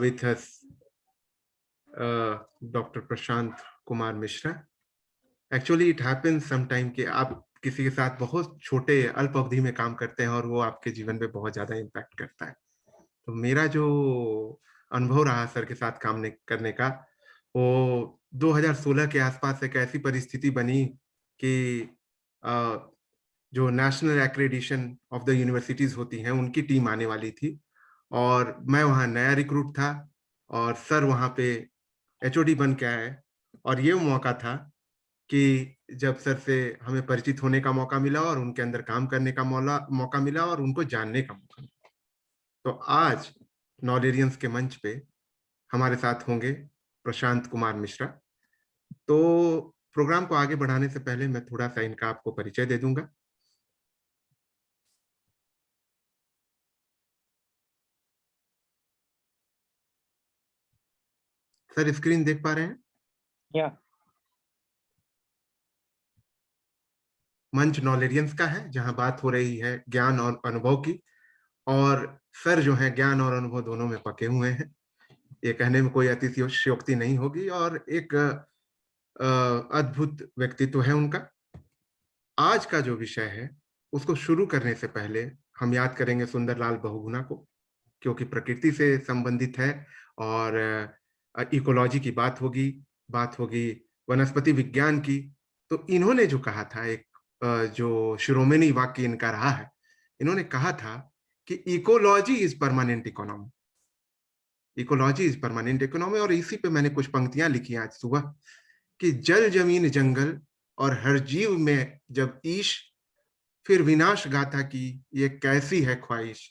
with us Dr. Prashant Kumar Mishra. Actually it happens sometime कि आप किसी के साथ बहुत छोटे अल्प अवधि में काम करते हैं और वो आपके जीवन पे बहुत ज्यादा इम्पैक्ट करता है. तो मेरा जो अनुभव रहा सर के साथ काम करने का, वो 2016 के आसपास एक ऐसी परिस्थिति बनी कि जो national accreditation of the universities होती हैं उनकी टीम आने वाली थी और मैं वहाँ नया रिक्रूट था और सर वहाँ पे एचओडी बन के आए और ये मौका था कि जब सर से हमें परिचित होने का मौका मिला और उनके अंदर काम करने का मौका मिला और उनको जानने का मौका मिला. तो आज नॉलेरियंस के मंच पे हमारे साथ होंगे प्रशांत कुमार मिश्रा. तो प्रोग्राम को आगे बढ़ाने से पहले मैं थोड़ा सा इनका आपको परिचय दे दूंगा. सर स्क्रीन देख पा रहे हैं? या मंच नॉलेरियंस का है जहां बात हो रही है ज्ञान और अनुभव की, और सर जो है ज्ञान और अनुभव दोनों में पके हुए हैं. ये कहने में कोई अतिशयोक्ति नहीं होगी और एक अद्भुत व्यक्तित्व है उनका. आज का जो विषय है उसको शुरू करने से पहले हम याद करेंगे सुंदरलाल बहुगुणा को, क्योंकि प्रकृति से संबंधित है और इकोलॉजी की बात होगी वनस्पति विज्ञान की. तो इन्होंने जो कहा था, एक जो शिरोमणि वाक्य इनका रहा है, इन्होंने कहा था कि ecology is permanent economy. Ecology is permanent economy. और इसी पे मैंने कुछ पंक्तियां लिखी आज सुबह कि जल जमीन जंगल और हर जीव में जब ईश, फिर विनाश गाथा की ये कैसी है ख्वाहिश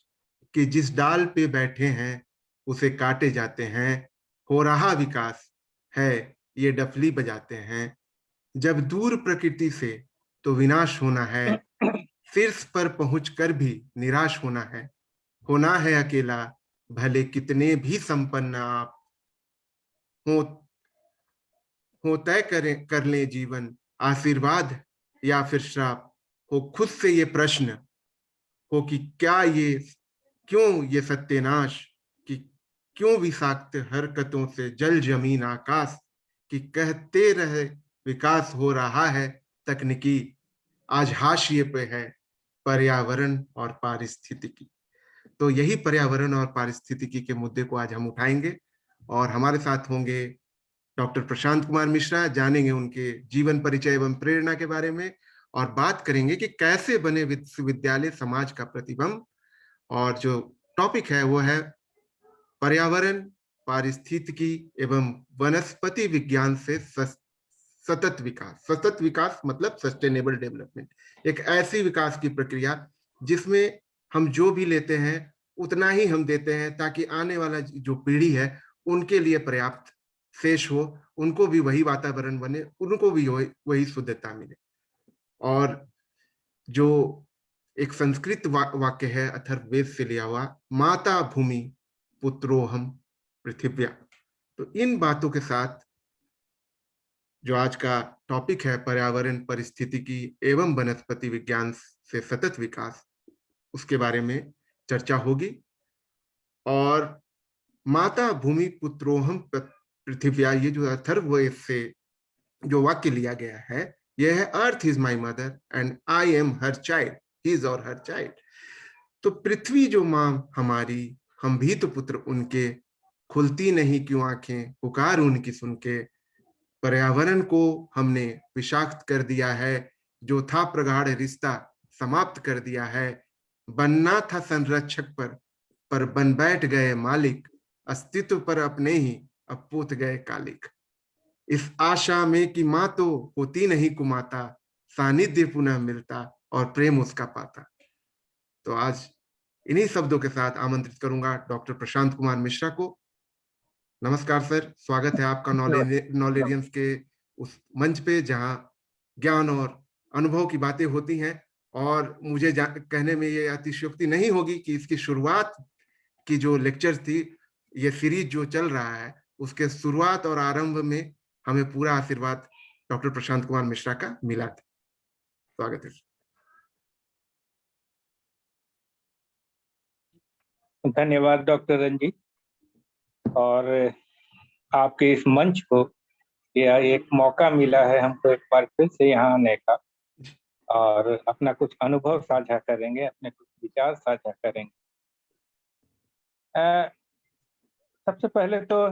कि जिस डाल पे बैठे हैं उसे काटे जाते हैं. हो रहा विकास है ये डफली बजाते हैं. जब दूर प्रकृति से तो विनाश होना है. शीर्ष पर पहुंचकर भी निराश होना है. होना है अकेला भले कितने भी संपन्न आप हो. तय कर ले जीवन आशीर्वाद या फिर श्राप. हो खुद से ये प्रश्न हो कि क्यों ये सत्यानाश, कि क्यों विषाक्त हरकतों से जल जमीन आकाश, कि कहते रहे विकास हो रहा है तकनीकी. आज हाशिए पे है पर्यावरण और पारिस्थितिकी. तो यही पर्यावरण और पारिस्थितिकी के मुद्दे को आज हम उठाएंगे और हमारे साथ होंगे डॉक्टर प्रशांत कुमार मिश्रा. जानेंगे उनके जीवन परिचय एवं प्रेरणा के बारे में और बात करेंगे कि कैसे बने विश्वविद्यालय समाज का प्रतिबिंब. और जो टॉपिक है वो है पर्यावरण, पारिस्थितिकी एवं वनस्पति विज्ञान से सतत विकास. सतत विकास मतलब सस्टेनेबल डेवलपमेंट, एक ऐसी विकास की प्रक्रिया जिसमें हम जो भी लेते हैं उतना ही हम देते हैं ताकि आने वाला जो पीढ़ी है उनके लिए पर्याप्त शेष हो, उनको भी वही वातावरण बने, उनको भी वही शुद्धता मिले. और जो एक संस्कृत वाक्य है अथर्ववेद से लिया हुआ, माता भूमि पुत्रोहम पृथिव्या. तो इन बातों के साथ जो आज का टॉपिक है पर्यावरण परिस्थितिकी एवं वनस्पति विज्ञान से सतत विकास, उसके बारे में चर्चा होगी. और माता भूमि पुत्रोहम पृथिव्या, ये जो अथर्ववेद से जो वाक्य लिया गया है, यह है earth is my mother and I am her child, his और हर चाइल्ड. तो पृथ्वी जो माँ हमारी, हम भी तो पुत्र उनके. खुलती नहीं क्यों आंखें पुकार उनकी सुन के. पर्यावरण को हमने विषाक्त कर दिया है, जो था प्रगाढ़ रिश्ता समाप्त कर दिया है. बनना था संरक्षक पर बन बैठ गए मालिक. अस्तित्व पर अपने ही अब पोत गए कालिक. इस आशा में कि माँ तो होती नहीं कुमाता, सानिध्य पुनः मिलता और प्रेम उसका पाता. तो आज इन्हीं शब्दों के साथ आमंत्रित करूंगा डॉक्टर प्रशांत कुमार मिश्रा को. नमस्कार सर, स्वागत है आपका नॉलेरियंस के उस मंच पे जहां ज्ञान और अनुभव की बातें होती हैं. और मुझे कहने में ये अतिशयोक्ति नहीं होगी कि इसकी शुरुआत की जो लेक्चर थी, ये सीरीज जो चल रहा है, उसके शुरुआत और आरंभ में हमें पूरा आशीर्वाद डॉक्टर प्रशांत कुमार मिश्रा का मिला था. स्वागत है. धन्यवाद डॉक्टर रंजीत. और आपके इस मंच को यह एक मौका मिला है हमको एक बार फिर से यहाँ आने का, और अपना कुछ अनुभव साझा करेंगे, अपने कुछ विचार साझा करेंगे। सबसे पहले तो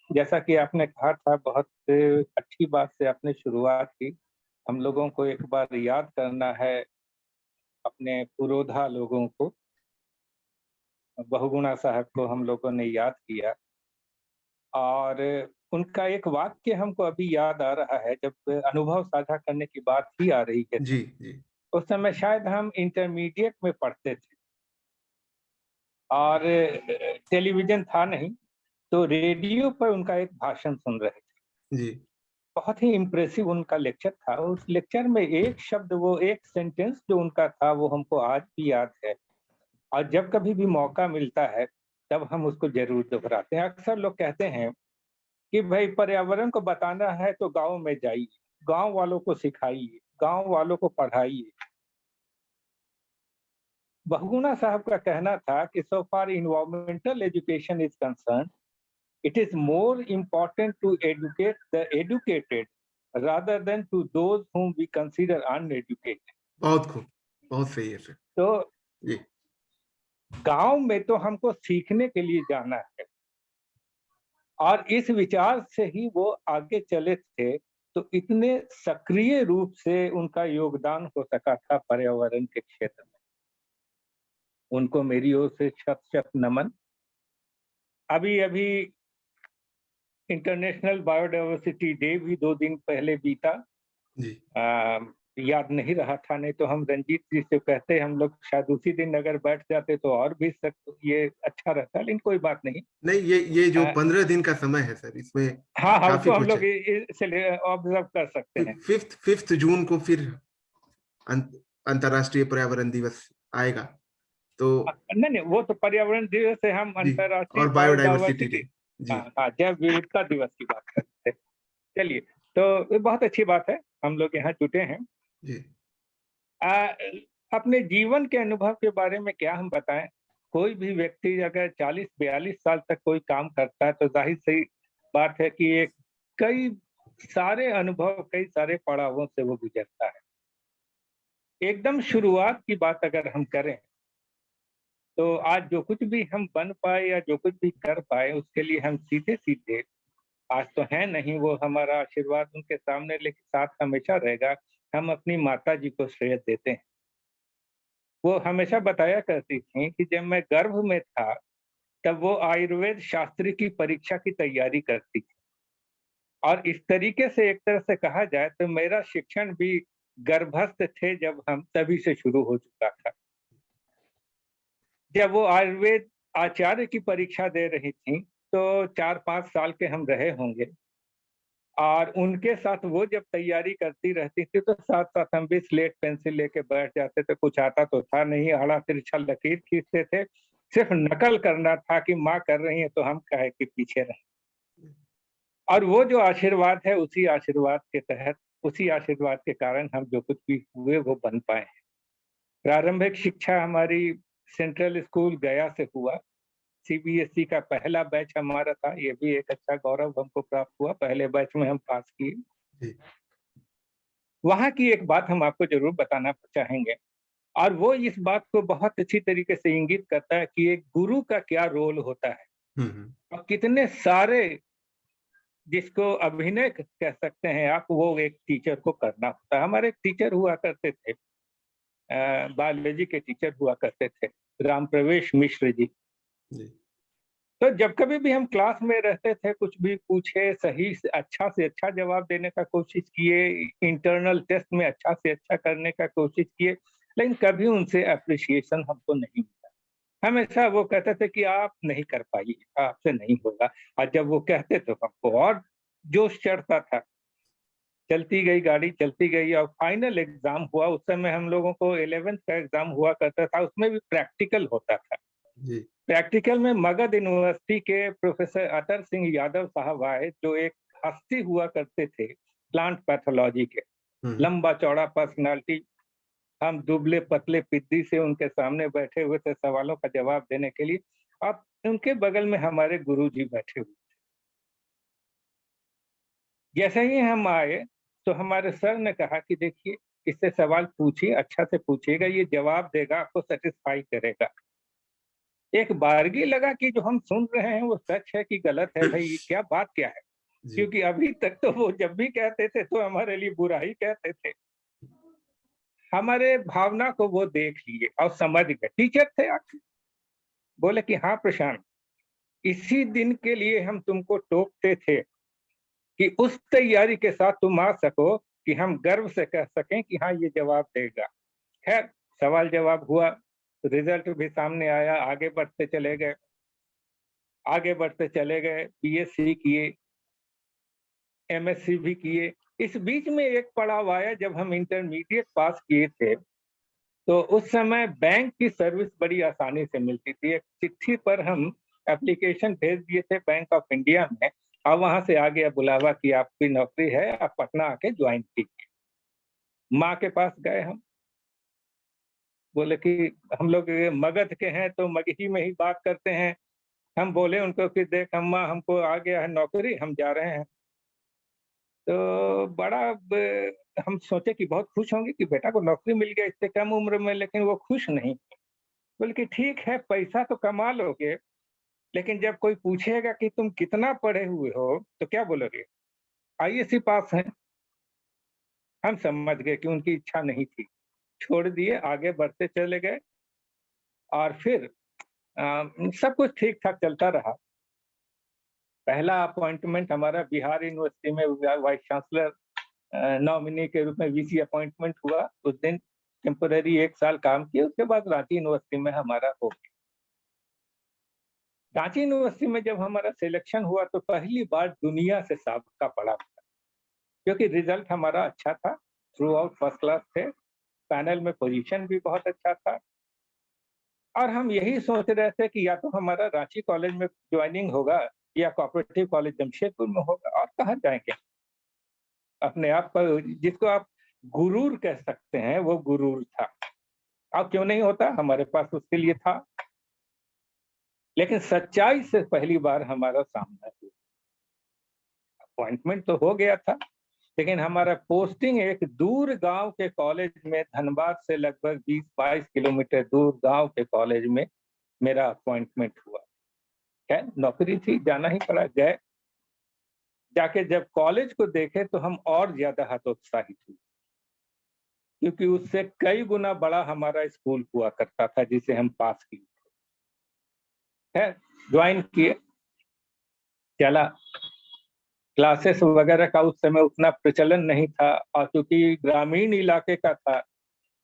जैसा कि आपने कहा था, बहुत अच्छी बात से आपने शुरुआत की। हम लोगों को एक बार याद करना है अपने पुरोधा लोगों को, बहुगुणा साहब को हम लोगों ने याद किया, और उनका एक वाक्य हमको अभी याद आ रहा है। जब अनुभव साझा करने की बात ही आ रही है, जी, जी। उस समय शायद हम इंटरमीडिएट में पढ़ते थे और टेलीविजन था नहीं, तो रेडियो पर उनका एक भाषण सुन रहे थे। जी। बहुत ही इम्प्रेसिव उनका लेक्चर था। उस लेक्चर में एक शब्द, वो एक सेंटेंस जो उनका था, वो हमको आज भी याद है, और जब कभी भी मौका मिलता है तब हम उसको जरूर दोहराते हैं। अक्सर लोग कहते हैं कि भाई पर्यावरण को बताना है तो गांव में जाइए, गांव वालों को सिखाइए, गांव वालों को पढ़ाइए। बहुगुणा साहब का कहना था कि so far environmental education is concern, it is more important to educate the educated rather than to those whom we consider uneducated. बहुत खूब, बहुत सही है सर। तो जी। गांव में तो हमको सीखने के लिए जाना है, और इस विचार से ही वो आगे चले थे। तो इतने सक्रिय रूप से उनका योगदान हो सका था पर्यावरण के क्षेत्र में। उनको मेरी ओर से शत शत नमन। अभी अभी इंटरनेशनल बायोडाइवर्सिटी डे भी 2 दिन पहले बीता। जी। याद नहीं रहा था, नहीं तो हम रंजीत जी से कहते, हम लोग शायद उसी दिन अगर बैठ जाते तो और भी ये अच्छा रहता, लेकिन कोई बात नहीं। नहीं, ये जो 15 दिन का समय है सर, इसमें हाँ हाँ, काफ़ी उसको हम कुछ लोग है। ऑब्जर्व कर सकते हैं। 5th जून को फिर अंतर्राष्ट्रीय पर्यावरण दिवस आएगा, तो नहीं नहीं, वो तो पर्यावरण दिवस से हम जी, अंतर्राष्ट्रीय और बायोडायवर्सिटी डे। बायोडाइवर्सिटी, जी। हाँ हाँ, जैव विविधता दिवस की बात करते हैं। चलिए, तो ये बहुत अच्छी बात है, हम लोग यहाँ जुटे हैं। जी। आ, अपने जीवन के अनुभव के बारे में क्या हम बताएं। कोई भी व्यक्ति अगर 40-42 साल तक कोई काम करता है तो जाहिर सी बात है कि एक कई सारे अनुभव, कई सारे पड़ावों से वो गुजरता है। एकदम शुरुआत की बात अगर हम करें तो आज जो कुछ भी हम बन पाए या जो कुछ भी कर पाए, उसके लिए हम सीधे सीधे, आज तो है नहीं, वो हमारा आशीर्वाद उनके सामने लेकिन साथ हमेशा रहेगा, हम अपनी माता जी को श्रेय देते हैं। वो हमेशा बताया करती थी कि जब मैं गर्भ में था तब वो आयुर्वेद शास्त्री की परीक्षा की तैयारी करती थी, और इस तरीके से एक तरह से कहा जाए तो मेरा शिक्षण भी गर्भस्थ थे जब हम तभी से शुरू हो चुका था। जब वो आयुर्वेद आचार्य की परीक्षा दे रही थी तो 4-5 साल के हम रहे होंगे, और उनके साथ वो जब तैयारी करती रहती थी तो साथ साथ हम भी स्लेट पेंसिल लेके बैठ जाते थे। कुछ आता तो था नहीं, आड़ा तिरछा लकीर खींचते थे, सिर्फ नकल करना था कि माँ कर रही है तो हम काहे के पीछे रहे। और वो जो आशीर्वाद है, उसी आशीर्वाद के तहत, उसी आशीर्वाद के कारण हम जो कुछ भी हुए वो बन पाए हैं। प्रारंभिक शिक्षा हमारी सेंट्रल स्कूल गया से हुआ। सीबीएसई का पहला बैच हमारा था, ये भी एक अच्छा गौरव हमको प्राप्त हुआ, पहले बैच में हम पास किए। जी। वहाँ की एक बात हम आपको जरूर बताना चाहेंगे, और वो इस बात को बहुत अच्छी तरीके से इंगित करता है कि एक गुरु का क्या रोल होता है, और कितने सारे, जिसको अभिनय कह सकते हैं आप, वो एक टीचर को करना होता है। हमारे एक टीचर हुआ करते थे, बायोलॉजी के टीचर हुआ करते थे, राम प्रवेश मिश्र जी। जी। तो जब कभी भी हम क्लास में रहते थे, कुछ भी पूछे, सही से अच्छा जवाब देने का कोशिश किए, इंटरनल टेस्ट में अच्छा से अच्छा करने का कोशिश किए, लेकिन कभी उनसे अप्रिसिएशन हमको नहीं मिला। हमेशा वो कहते थे कि आप नहीं कर पाइए, आपसे नहीं होगा। और जब वो कहते तो हमको और जोश चढ़ता था। चलती गई गाड़ी, चलती गई, और फाइनल एग्जाम हुआ। उस समय हम लोगों को 11th का एग्जाम हुआ करता था, उसमें भी प्रैक्टिकल होता था। जी। प्रैक्टिकल में मगध यूनिवर्सिटी के प्रोफेसर अतर सिंह यादव साहब आए, जो एक हस्ती हुआ करते थे प्लांट पैथोलॉजी के, लंबा चौड़ा पर्सनालिटी। हम दुबले पतले पिद्दी से उनके सामने बैठे हुए थे सवालों का जवाब देने के लिए। अब उनके बगल में हमारे गुरुजी बैठे हुए। जैसे ही हम आए तो हमारे सर ने कहा कि देखिए, इससे सवाल पूछिए, अच्छा से पूछिएगा, ये जवाब देगा, आपको सेटिस्फाई करेगा। एक बारगी लगा कि जो हम सुन रहे हैं वो सच है कि गलत है, भाई ये क्या बात क्या है? जी, क्योंकि अभी तक तो वो जब भी कहते थे तो हमारे लिए बुरा ही कहते थे। हमारे भावना को वो देख लिए और समझ गए, टीचर थे आके। बोले कि हाँ प्रशांत, इसी दिन के लिए हम तुमको टोकते थे कि उस तैयारी के साथ तुम आ सको कि हम गर्व से कह सकें कि हाँ ये जवाब देगा। खैर, सवाल जवाब हुआ, रिजल्ट भी सामने आया, आगे बढ़ते चले गए, आगे बढ़ते चले गए, बीएससी किए, एमएससी भी किए। इस बीच में एक पड़ाव आया जब हम इंटरमीडिएट पास किए थे, तो उस समय बैंक की सर्विस बड़ी आसानी से मिलती थी। एक चिट्ठी पर हम एप्लीकेशन भेज दिए थे बैंक ऑफ इंडिया में, और वहां से आ गया बुलावा कि आपकी नौकरी है, आप पटना आके ज्वाइन कीजिए। माँ के पास गए हम, बोले कि हम लोग मगध के हैं तो मगही में ही बात करते हैं। हम बोले उनको कि देख अम्मा, हमको आ गया है नौकरी, हम जा रहे हैं। तो हम सोचे कि बहुत खुश होंगे कि बेटा को नौकरी मिल गया इतने कम उम्र में, लेकिन वो खुश नहीं। बोले कि ठीक है, पैसा तो कमा लोगे, लेकिन जब कोई पूछेगा कि तुम कितना पढ़े हुए हो तो क्या बोलोगे? आईएससी पास हैं। हम समझ गए कि उनकी इच्छा नहीं थी, छोड़ दिए, आगे बढ़ते चले गए। और फिर सब कुछ ठीक ठाक चलता रहा। पहला अपॉइंटमेंट हमारा बिहार यूनिवर्सिटी में वाइस चांसलर नॉमिनी के रूप में वीसी अपॉइंटमेंट हुआ। उस दिन टेम्पररी 1 साल काम किया, उसके बाद रांची यूनिवर्सिटी में हमारा हो गया। रांची यूनिवर्सिटी में जब हमारा सिलेक्शन हुआ तो पहली बार दुनिया से साबका पड़ा था, क्योंकि रिजल्ट हमारा अच्छा था, थ्रू आउट फर्स्ट क्लास थे, पैनल में पोजीशन भी बहुत अच्छा था। और हम यही सोच रहे थे कि या तो हमारा रांची कॉलेज में ज्वाइनिंग होगा या कोऑपरेटिव कॉलेज जमशेदपुर में होगा, और कहाँ जाएंगे। अपने आप पर जिसको आप गुरूर कह सकते हैं, वो गुरूर था। अब क्यों नहीं होता, हमारे पास उसके लिए था। लेकिन सच्चाई से पहली बार हमारा सामना हुआ। अपॉइंटमेंट तो हो गया था, लेकिन हमारा पोस्टिंग एक दूर गांव के कॉलेज में, धनबाद से लगभग 20-22 किलोमीटर दूर गांव के कॉलेज में मेरा अपॉइंटमेंट हुआ। खैर, नौकरी थी, जाना ही पड़ा। गए, जाके जब कॉलेज को देखे तो हम और ज्यादा हतोत्साहित हुए, क्योंकि उससे कई गुना बड़ा हमारा स्कूल हुआ करता था जिसे हम पास किए। है, ज्वाइन किए, चला। क्लासेस वगैरह का उस समय उतना प्रचलन नहीं था, और क्योंकि ग्रामीण इलाके का था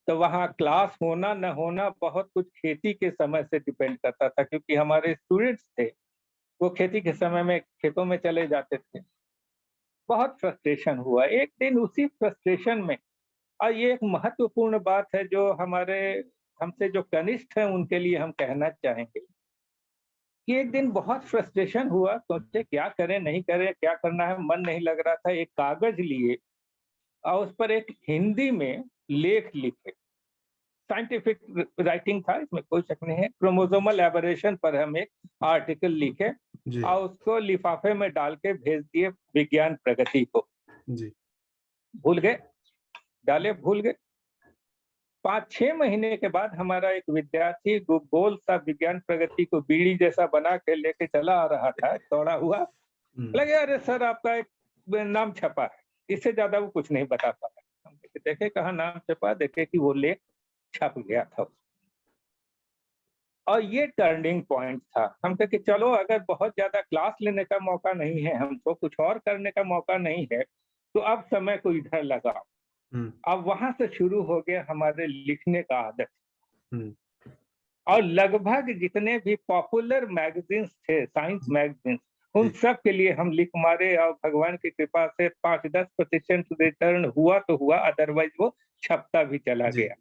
तो वहाँ क्लास होना न होना बहुत कुछ खेती के समय से डिपेंड करता था, क्योंकि हमारे स्टूडेंट्स थे वो खेती के समय में खेतों में चले जाते थे। बहुत फ्रस्ट्रेशन हुआ एक दिन उसी फ्रस्ट्रेशन में। और ये एक महत्वपूर्ण बात है जो हमारे हमसे जो कनिष्ठ हैं उनके लिए हम कहना चाहेंगे कि एक दिन बहुत फ्रस्ट्रेशन हुआ, सोचे क्या करें नहीं करें, क्या करना है, मन नहीं लग रहा था। एक कागज लिए और उस पर एक हिंदी में लेख लिखे। साइंटिफिक राइटिंग था, इसमें कोई शक नहीं है। क्रोमोसोमल एबरेशन पर हम एक आर्टिकल लिखे जी, और उसको लिफाफे में डाल के भेज दिए विज्ञान प्रगति को। जी, भूल गए, डाले, भूल गए। 5-6 महीने के बाद हमारा एक विद्यार्थी गोल सा विज्ञान प्रगति को बीड़ी जैसा बना के लेके चला आ रहा था, दौड़ा हुआ। हुँ, लगे अरे सर, आपका एक नाम छपा है। इससे ज्यादा वो कुछ नहीं बता पाया। हम देखे कहा नाम छपा, देखे कि वो लेख छप गया था। और ये टर्निंग पॉइंट था। हम कहे कि चलो, अगर बहुत ज्यादा क्लास लेने का मौका नहीं है, हमको कुछ और करने का मौका नहीं है, तो अब समय को इधर लगाओ। हुँ, अब वहां से शुरू हो गया हमारे लिखने का आदत। हुँ, और लगभग जितने भी पॉपुलर मैगजीन्स थे, साइंस जी, मैगजीन्स, उन जी, सब के लिए हम लिख मारे, और भगवान की कृपा से 5-10% रिटर्न हुआ तो हुआ, अदरवाइज वो छपता भी चला जी। गया।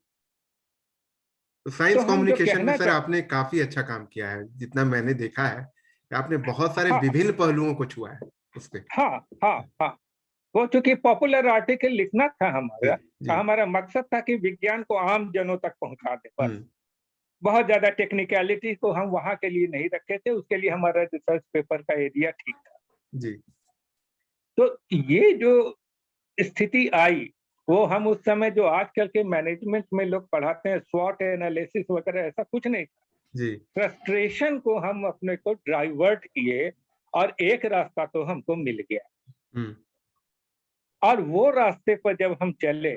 तो तो साइंस हम जो कम्युनिकेशन में कहना सर चाह आपने काफ़ी अच्छा काम किया है, जितना मैंने देखा है, कि आपने बहुत सारे हाँ, विभिन्न पहलुओं को छुआ है उसपे। हाँ, हाँ, हाँ। वो चूंकि पॉपुलर आर्टिकल लिखना था जी, हमारा, जी, हमारा मकसद था कि विज्ञान को आम जनों तक पहुंचा दे हुँ, बस। बहुत ज्यादा टेक्निकलिटी को हम वहां के लिए नहीं रखे थे, उसके लिए हमारा रिसर्च पेपर का एरिया ठीक था। जी। तो ये जो स्थिति आई, वो हम उस समय जो आजकल के मैनेजमेंट में लोग पढ़ाते हैं स्वॉट एनालिसिस वगैरह, ऐसा कुछ नहीं था। जी। फ्रस्ट्रेशन को हम अपने को डाइवर्ट किए और एक रास्ता तो हमको मिल गया, हुँ, और वो रास्ते पर जब हम चले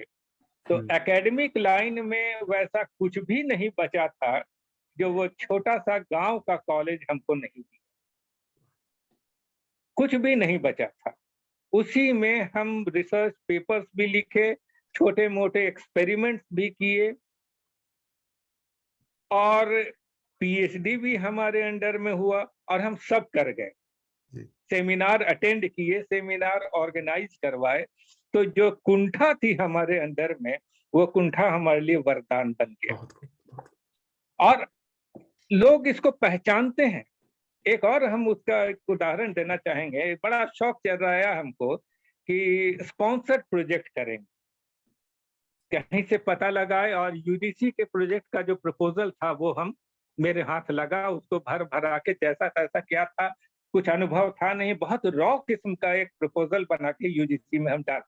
तो हुँ, एकेडमिक लाइन में वैसा कुछ भी नहीं बचा था जो वो छोटा सा गांव का कॉलेज हमको नहीं दिया, कुछ भी नहीं बचा था। उसी में हम रिसर्च पेपर्स भी लिखे, छोटे मोटे एक्सपेरिमेंट्स भी किए, और पीएचडी भी हमारे अंडर में हुआ, और हम सब कर गए। जी। सेमिनार अटेंड किए, सेमिनार ऑर्गेनाइज करवाए, तो जो कुंठा थी हमारे अंदर में, वो कुंठा हमारे लिए वरदान बन गया, बहुत खूब, बहुत और लोग इसको पहचानते हैं। एक और हम उसका एक उदाहरण देना चाहेंगे, बड़ा शौक चल रहा है हमको कि स्पॉन्सर्ड प्रोजेक्ट करेंगे, कहीं से पता लगाए, और यूजीसी के प्रोजेक्ट का जो प्रपोजल था वो हम मेरे हाथ लगा, उसको भर भरा के जैसा तैसा क्या था, कुछ अनुभव था नहीं, बहुत रॉ किस्म का एक प्रपोजल बना के यूजीसी में हम डाल,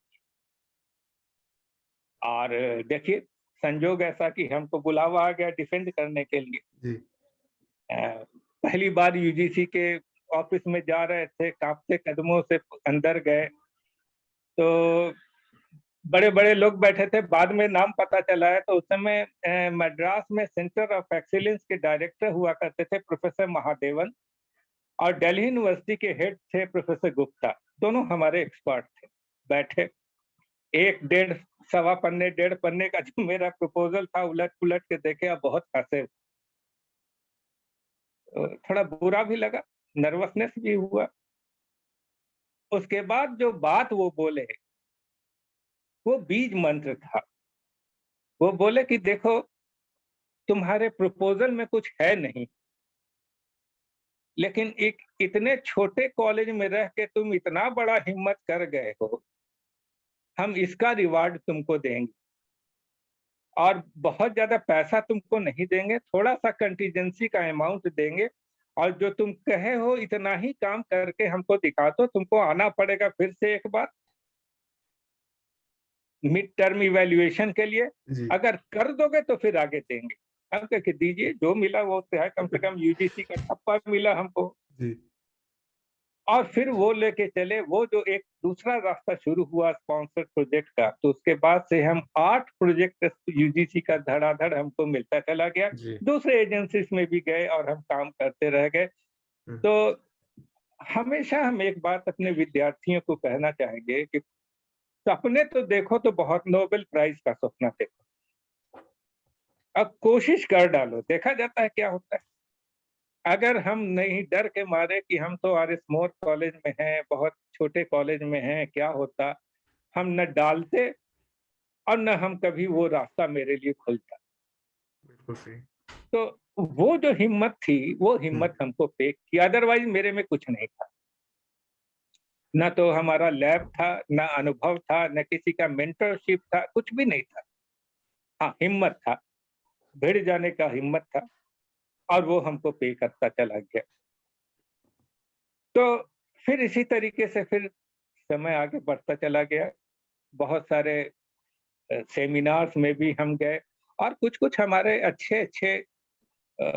और देखिए संजोग ऐसा कि हमको बुलावा आ गया डिफेंड करने के लिए। जी। पहली बार यूजीसी के ऑफिस में जा रहे थे, कांपते कदमों से अंदर गए, तो बड़े बड़े लोग बैठे थे, बाद में नाम पता चला है, तो उस समय मद्रास में सेंटर ऑफ एक्सीलेंस के डायरेक्टर हुआ करते थे प्रोफेसर महादेवन, और दिल्ली यूनिवर्सिटी के हेड थे प्रोफेसर गुप्ता, दोनों हमारे एक्सपर्ट थे। बैठे, एक डेढ़ सवा पन्ने डेढ़ पन्ने का जो मेरा प्रपोजल था उलट पुलट के देखे, अब बहुत हंसे, थोड़ा बुरा भी लगा, नर्वसनेस भी हुआ। उसके बाद जो बात वो बोले, वो बीज मंत्र था। वो बोले कि देखो, तुम्हारे प्रपोजल में कुछ है नहीं, लेकिन एक इतने छोटे कॉलेज में रह के तुम इतना बड़ा हिम्मत कर गए हो, हम इसका रिवार्ड तुमको देंगे, और बहुत ज्यादा पैसा तुमको नहीं देंगे, थोड़ा सा कंटीजेंसी का अमाउंट देंगे, और जो तुम कहे हो इतना ही काम करके हमको दिखा दो, तुमको आना पड़ेगा फिर से एक बार मिड टर्म इवैल्यूएशन के लिए, जी। अगर कर दोगे तो फिर आगे देंगे। हम कह के दीजिए, जो मिला वो तो है, कम से कम यूजीसी का ठप्पा मिला हमको। जी। और फिर वो लेके चले, वो जो एक दूसरा रास्ता शुरू हुआ स्पॉन्सर्ड प्रोजेक्ट का, तो उसके बाद से हम 8 प्रोजेक्ट यूजीसी का धड़ाधड़ हमको मिलता चला गया, जी। दूसरे एजेंसीज में भी गए और हम काम करते रह गए। हुँ, तो हमेशा हम एक बात अपने विद्यार्थियों को कहना चाहेंगे कि सपने तो देखो, तो बहुत नोबेल प्राइज का सपना देखो, अब कोशिश कर डालो, देखा जाता है क्या होता है। अगर हम नहीं, डर के मारे कि हम तो आर स्मॉल कॉलेज में हैं, बहुत छोटे कॉलेज में हैं, क्या होता, हम न डालते, और न हम कभी वो रास्ता मेरे लिए खुलता। बिल्कुल सही। तो वो जो हिम्मत थी, वो हुँ, हिम्मत हमको पे की, अदरवाइज मेरे में कुछ नहीं था। न तो हमारा लैब था, न अनुभव था, न किसी का मेंटरशिप था, कुछ भी नहीं था। हाँ, हिम्मत था, भिड़ जाने का हिम्मत था, और वो हमको पे करता चला गया। तो फिर इसी तरीके से फिर समय आगे बढ़ता चला गया। बहुत सारे सेमिनार्स में भी हम गए, और कुछ-कुछ हमारे अच्छे-अच्छे अ,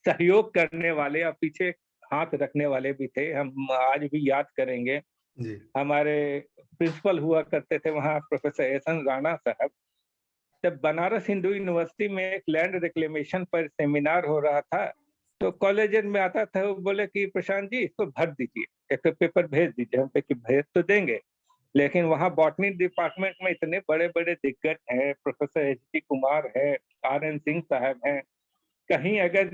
सहयोग करने वाले और पीछे हाथ रखने वाले भी थे, हम आज भी याद करेंगे। जी। हमारे प्रिंसिपल हुआ करते थे वहाँ प्रोफेसर एहसन राणा साहब। जब बनारस हिंदू यूनिवर्सिटी में एक लैंड रिक्लेमेशन पर सेमिनार हो रहा था, तो कॉलेज में आता था, वो बोले कि प्रशांत जी इसको भर दीजिए, एक पेपर भेज दीजिए। हम कहे कि भेज तो देंगे, लेकिन वहाँ बॉटनी डिपार्टमेंट में इतने बड़े-बड़े दिग्गज हैं, प्रोफेसर एच.डी. कुमार है, आर.एन. सिंह साहब हैं, कहीं अगर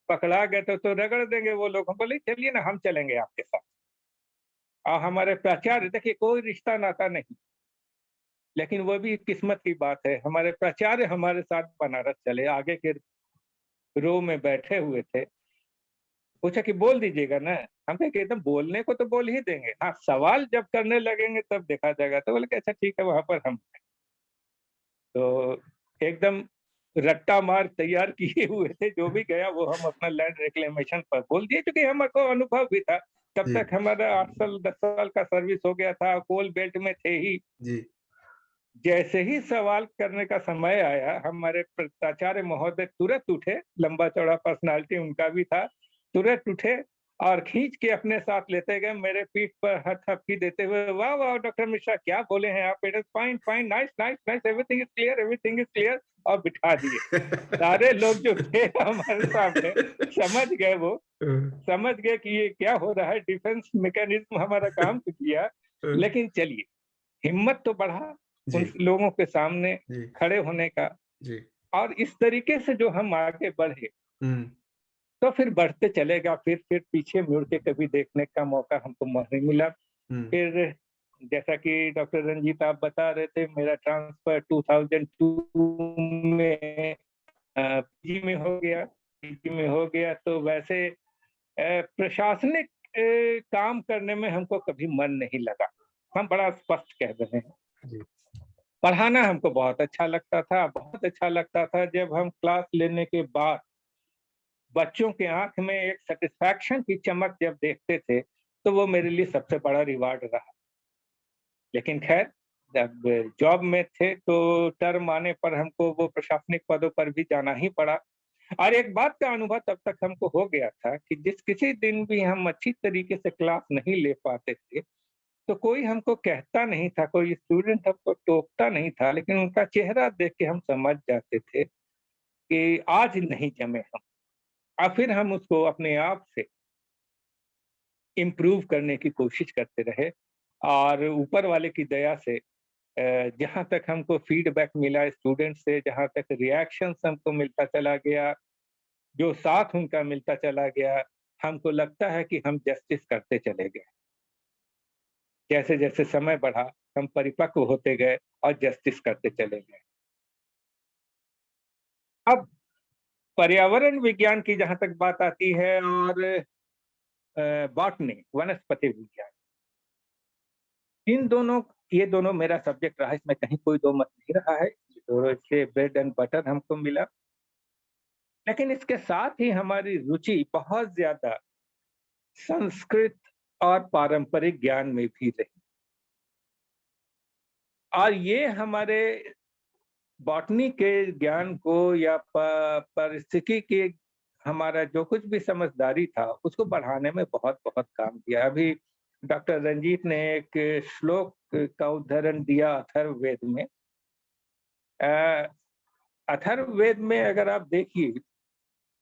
पकड़ा गए तो रगड़ देंगे वो लोग। हम बोले चलिए ना, हम चलेंगे आपके साथ। और हमारे प्राचार्य, देखिए कोई रिश्ता नाता नहीं, लेकिन वो भी किस्मत की बात है, हमारे प्राचार्य हमारे साथ बनारस चले, आगे के रो में बैठे हुए थे। पूछा कि बोल दीजिएगा ना, हम कहे कि एकदम बोलने को तो बोल ही देंगे, हाँ सवाल जब करने लगेंगे तब देखा जाएगा। तो बोले कि अच्छा ठीक है, वहां पर हम। तो एकदम रट्टा मार तैयार किए हुए थे, जो भी गया वो हम अपना लैंड रिक्लेमेशन पर बोल दिए, क्योंकि हमको अनुभव भी था। तब जी, तक हमारा 8 साल 10 साल का सर्विस हो गया था, कोल बेल्ट में थे ही। जी। जैसे ही सवाल करने का समय आया, हमारे प्राचार्य महोदय तुरंत उठे, लंबा-चौड़ा पर्सनैलिटी उनका भी था, तुरंत उठे और खींच के अपने साथ लेते गए, मेरे पीठ पर हथपकी देते हुए, "वाह, वाह! डॉक्टर मिश्रा क्या बोले हैं आप? It is fine, fine, nice, nice, nice, everything is clear" और बिठा दिए। सारे लोग जो थे हमारे सामने समझ गए वो, समझ गए कि ये क्या हो रहा है, डिफेंस मैकेनिज़्म हमारा काम तो किया, लेकिन चलिए, हिम्मत तो बढ़ा उन जी, लोगों के सामने जी, खड़े होने का। जी। और इस तरीके से जो हम आगे बढ़े, हुँ, तो फिर बढ़ते चलेगा, फिर पीछे मुड़ के कभी देखने का मौका हमको नहीं मिला। हुँ, फिर जैसा कि डॉक्टर रंजीत आप बता रहे थे, मेरा ट्रांसफ़र 2002 में पीजी में हो गया। पीजी में हो गया तो वैसे प्रशासनिक काम करने में हमको कभी मन नहीं लगा। हम बड़ा स्पष्ट कह रहे हैं। जी, पढ़ाना हमको बहुत अच्छा लगता था, बहुत अच्छा लगता था जब हम क्लास लेने के बाद बच्चों की आँख में एक सैटिस्फैक्शन की चमक जब देखते थे, तो वो मेरे लिए सबसे बड़ा रिवार्ड रहा। लेकिन ख़ैर, जब जॉब में थे तो टर्म आने पर हमको वो प्रशासनिक पदों पर भी जाना ही पड़ा। और एक बात का अनुभव तब तक हमको हो गया था कि जिस किसी दिन भी हम अच्छी तरीके से क्लास नहीं ले पाते थे, तो कोई हमको कहता नहीं था, कोई स्टूडेंट हमको टोकता नहीं था, लेकिन उनका चेहरा देख के हम समझ जाते थे कि आज नहीं जमे हम। और फिर हम उसको अपने आप से इम्प्रूव करने की कोशिश करते रहे और ऊपर वाले की दया से जहाँ तक हमको फीडबैक मिला स्टूडेंट से, जहाँ तक रिएक्शंस हमको मिलता चला गया, जो साथ उनका मिलता चला गया, हमको लगता है कि हम जस्टिस करते चले गए। जैसे-जैसे समय बढ़ा, हम परिपक्व होते गए और जस्टिस करते चले गए। अब पर्यावरण विज्ञान की जहाँ तक बात आती है और बॉटनी, वनस्पति विज्ञान, इन दोनों ये दोनों मेरा सब्जेक्ट रहा, इसमें कहीं कोई दो मत नहीं रहा है। दोनों से ब्रेड एंड बटर हमको मिला। लेकिन इसके साथ ही हमारी रुचि बहुत ज़्यादा संस्कृत और पारंपरिक ज्ञान में भी रही। और ये हमारे बॉटनी के ज्ञान को या पारिस्थितिकी के हमारा जो कुछ भी समझदारी था, उसको बढ़ाने में बहुत-बहुत काम किया। अभी डॉक्टर रंजीत ने एक श्लोक का उदाहरण दिया अथर्ववेद में। अ, अथर्ववेद में अगर आप देखिए,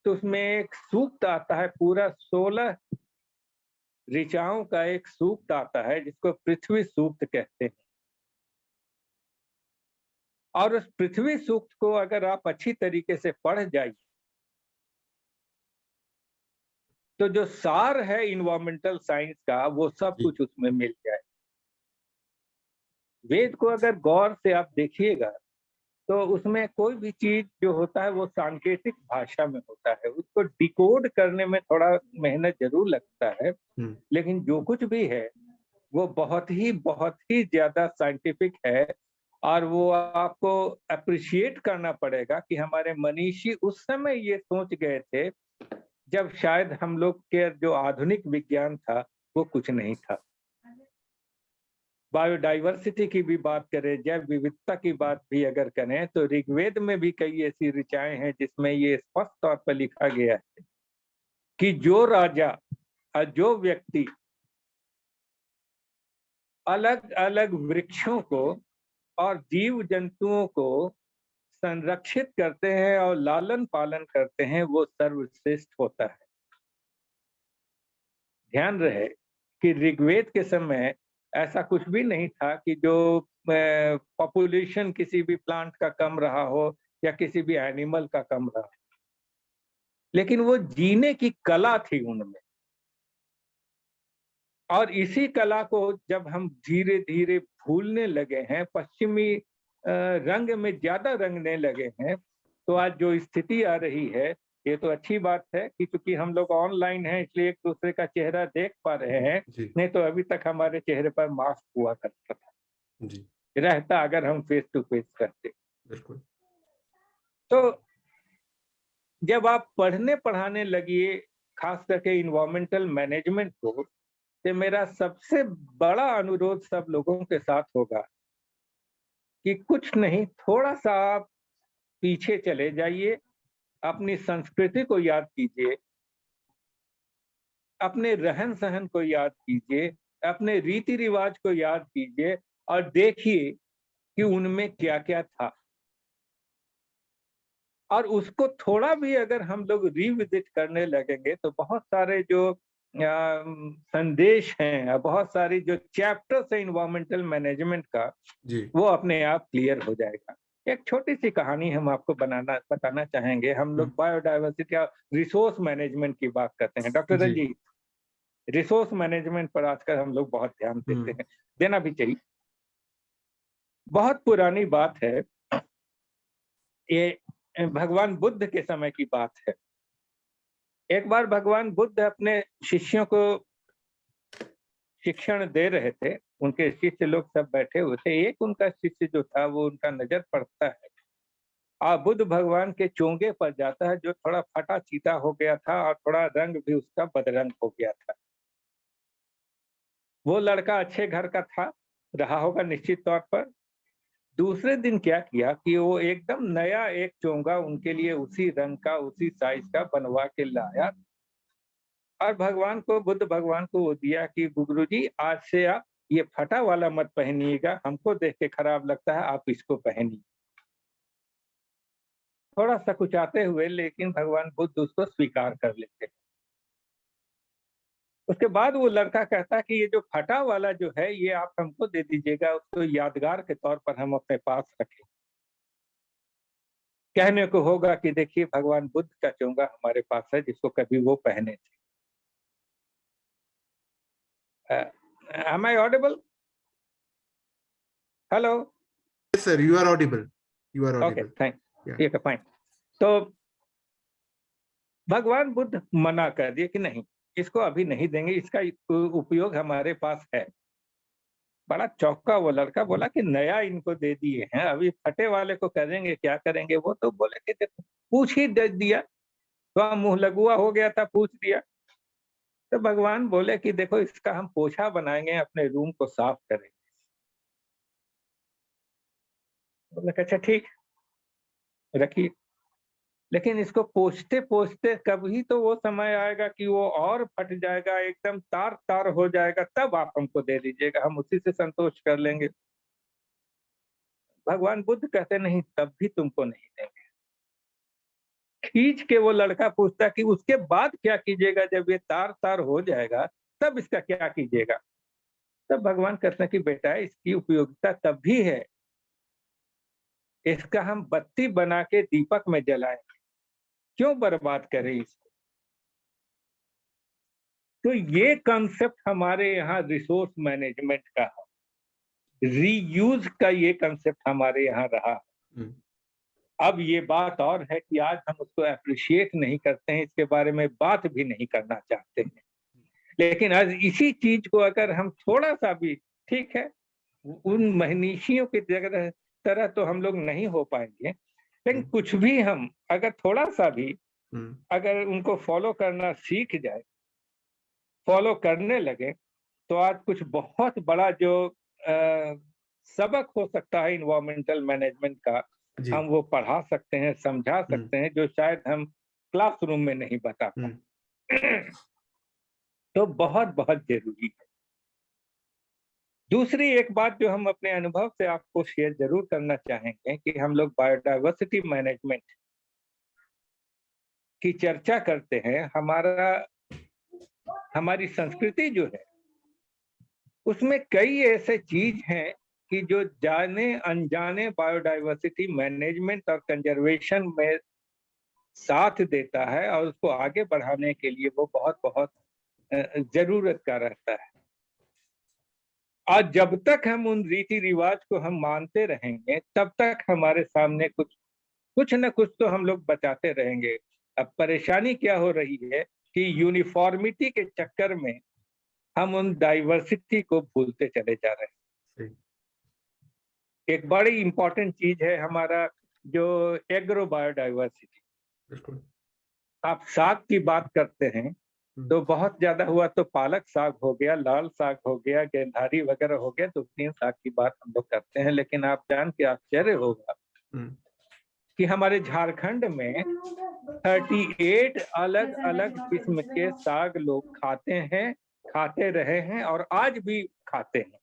तो उसमें एक सूक्त आता है, पूरा 16 ऋचाओं का एक सूक्त आता है, जिसको पृथ्वी सूक्त कहते हैं। और उस पृथ्वी सूक्त को अगर आप अच्छी तरीके से पढ़ जाइए, तो जो सार है एनवायरमेंटल साइंस का, वो सब जी, कुछ उसमें मिल जाए। वेद को अगर गौर से आप देखिएगा, तो उसमें कोई भी चीज़ जो होता है, वो सांकेतिक भाषा में होता है। उसको डिकोड करने में थोड़ा मेहनत ज़रूर लगता है, हुँ, लेकिन जो कुछ भी है, वो बहुत ही ज़्यादा साइंटिफिक है और वो आपको एप्रिशिएट करना पड़ेगा कि हमारे मनीषी उस समय ये सोच गए थे, जब शायद हम लोग के जो आधुनिक विज्ञान था, वो कुछ नहीं था। बायोडायवर्सिटी की भी बात करें, जैव विविधता की बात भी अगर करें, तो ऋग्वेद में भी कई ऐसी ऋचाएँ हैं, जिसमें ये स्पष्ट तौर पर लिखा गया है कि जो राजा जो व्यक्ति अलग-अलग वृक्षों को और जीव-जंतुओं को संरक्षित करते हैं और लालन-पालन करते हैं, वो सर्वश्रेष्ठ होता है। ध्यान रहे कि ऋग्वेद के समय ऐसा कुछ भी नहीं था कि जो पॉपुलेशन किसी भी प्लांट का कम रहा हो या किसी भी एनिमल का कम रहा, लेकिन वो जीने की कला थी उनमें। और इसी कला को जब हम धीरे-धीरे भूलने लगे हैं, पश्चिमी रंग में ज़्यादा रंगने लगे हैं, तो आज जो स्थिति आ रही है, ये तो अच्छी बात है कि चूँकि हम लोग ऑनलाइन हैं, इसलिए एक-दूसरे का चेहरा देख पा रहे हैं, जी, नहीं तो अभी तक हमारे चेहरे पर मास्क हुआ करता था। जी, रहता अगर हम फेस टू फेस रहते। बिल्कुल। तो जब आप पढ़ने पढ़ाने लगिए, खास करके इन्वायरमेंटल मैनेजमेंट को, तो मेरा सबसे बड़ा अनुरोध सब लोगों के साथ होगा कि कुछ नहीं, थोड़ा-सा आप पीछे चले जाइए, अपनी संस्कृति को याद कीजिए, अपने रहन-सहन को याद कीजिए, अपने रीति-रिवाज को याद कीजिए और देखिए कि उनमें क्या-क्या था। और उसको थोड़ा भी अगर हम लोग रिविज़िट करने लगेंगे तो बहुत सारे जो संदेश हैं, बहुत सारी जो चैप्टर्स है एनवायरमेंटल मैनेजमेंट का, जी, वो अपने आप क्लियर हो जाएगा। एक छोटी-सी कहानी हम आपको बताना चाहेंगे। हम हुँ, लोग बायोडायवर्सिटी या रिसोर्स मैनेजमेंट की बात करते हैं। डॉक्टर जी, रंजीत, रिसोर्स मैनेजमेंट पर आजकल हम लोग बहुत ध्यान देते हुँ, हैं, देना भी चाहिए। बहुत पुरानी बात है, ये भगवान बुद्ध के समय की बात है। एक बार भगवान बुद्ध अपने शिष्यों को शिक्षण दे रहे थे, उनके शिष्य लोग सब बैठे हुए थे। एक उनका शिष्य जो था वो उनका नज़र पड़ता है बुद्ध भगवान के चोंगे पर जाता है, जो थोड़ा फटा-चिटा हो गया था और थोड़ा रंग भी उसका बदरंग हो गया था। वो लड़का अच्छे घर का था, रहा होगा निश्चित तौर पर। दूसरे दिन क्या किया कि वो एकदम नया एक चोंगा उनके लिए उसी रंग का, उसी साइज़ का बनवा के लाया और बुद्ध भगवान को वो दिया कि गुरुजी, आज से आप ये फटा वाला मत पहनिएगा, हमको देख के खराब लगता है, आप इसको पहनिए। थोड़ा सकुचाते हुए, लेकिन भगवान बुद्ध उसको स्वीकार कर लेते हैं। उसके बाद वो लड़का कहता है कि ये जो फटा वाला जो है, ये आप हमको दे दीजिएगा, उसको यादगार के तौर पर हम अपने पास रखें। कहने को होगा कि देखिए भगवान बुद्ध का चोंगा हमारे पास है, जिसको कभी वो पहने थे। Am I audible? Hello? Yes sir, you are audible, you are okay, audible, thank you, ठीक है, फाइन। तो भगवान बुद्ध मना कर दिए कि नहीं, इसको अभी नहीं देंगे, इसका उपयोग हमारे पास है। बड़ा चौंका वो लड़का, बोला कि नया इनको दे दिए हैं, अभी फटे वाले को करेंगे, क्या करेंगे? वो तो बोले कि देखो, पूछ ही दे दिया, थोड़ा मुँह लगुआ हो गया था, पूछ दिया। तो भगवान बोले कि देखो, इसका हम पोछा बनाएँगे, अपने रूम को साफ करेंगे। बोला कि अच्छा ठीक, रखिए। लेकिन इसको पोंछते-पोंछते कभी तो वो समय आएगा कि वो और फट जाएगा, एकदम तार-तार हो जाएगा, तब आप हमको दे दीजिएगा, हम उसी से संतोष कर लेंगे। भगवान बुद्ध कहते नहीं, तब भी तुमको नहीं देंगे। खींच के वो लड़का पूछता कि उसके बाद क्या कीजिएगा, जब ये तार-तार हो जाएगा, तब इसका क्या कीजिएगा? तब भगवान कहते हैं कि बेटा, इसकी उपयोगिता तब भी है, इसका हम बत्ती बना के दीपक में जलाएँ, क्यों बर्बाद करें इसको? तो ये कांसेप्ट हमारे यहाँ रिसोर्स मैनेजमेंट का है, रीयूज का ये कांसेप्ट हमारे यहाँ रहा। हुँ, अब ये बात और है कि आज हम उसको एप्रिशिएट नहीं करते हैं, इसके बारे में बात भी नहीं करना चाहते हैं। लेकिन आज इसी चीज को अगर हम थोड़ा-सा भी, ठीक है, उन मनीषियों की जगह तरह तो हम लोग नहीं हो पाएँगे, लेकिन हुँ, कुछ भी हम अगर थोड़ा-सा भी हुँ, अगर उनको फॉलो करना सीख जाए, फॉलो करने लगे, तो आज कुछ बहुत बड़ा जो अ, सबक हो सकता है एनवायरमेंटल मैनेजमेंट का, जी, हम वो पढ़ा सकते हैं, समझा हुँ, सकते हैं, जो शायद हम क्लासरूम में नहीं बता हुँ, पाए। तो बहुत-बहुत ज़रूरी है। दूसरी एक बात जो हम अपने अनुभव से आपको शेयर ज़रूर करना चाहेंगे कि हम लोग बायोडायवर्सिटी मैनेजमेंट की चर्चा करते हैं, हमारी संस्कृति जो है, उसमें कई ऐसे चीज़ हैं कि जो जाने-अनजाने बायोडायवर्सिटी मैनेजमेंट और कंज़र्वेशन में साथ देता है और उसको आगे बढ़ाने के लिए वो बहुत-बहुत ज़रूरत का रहता है। और जब तक हम उन रीति-रिवाज को हम मानते रहेंगे, तब तक हमारे सामने कुछ न कुछ तो हम लोग बचाते रहेंगे। अब परेशानी क्या हो रही है कि यूनिफ़ॉर्मिटी के चक्कर में हम उन डाइवर्सिटी को भूलते चले जा रहे हैं। सही, एक बड़ी इम्पोर्टेंट चीज़ है हमारा जो एग्रो बायोडाइवर्सिटी। बिल्कुल। आप साग की बात करते हैं तो बहुत ज्यादा हुआ तो पालक साग हो गया, लाल साग हो गया, गेंधारी वगैरह हो गया, 2-3 साग की बात हम लोग करते हैं। लेकिन आप जान के आश्चर्य होगा हुँ, कि हमारे झारखंड में 38 अलग अलग किस्म के साग लोग खाते हैं, खाते रहे हैं और आज भी खाते हैं।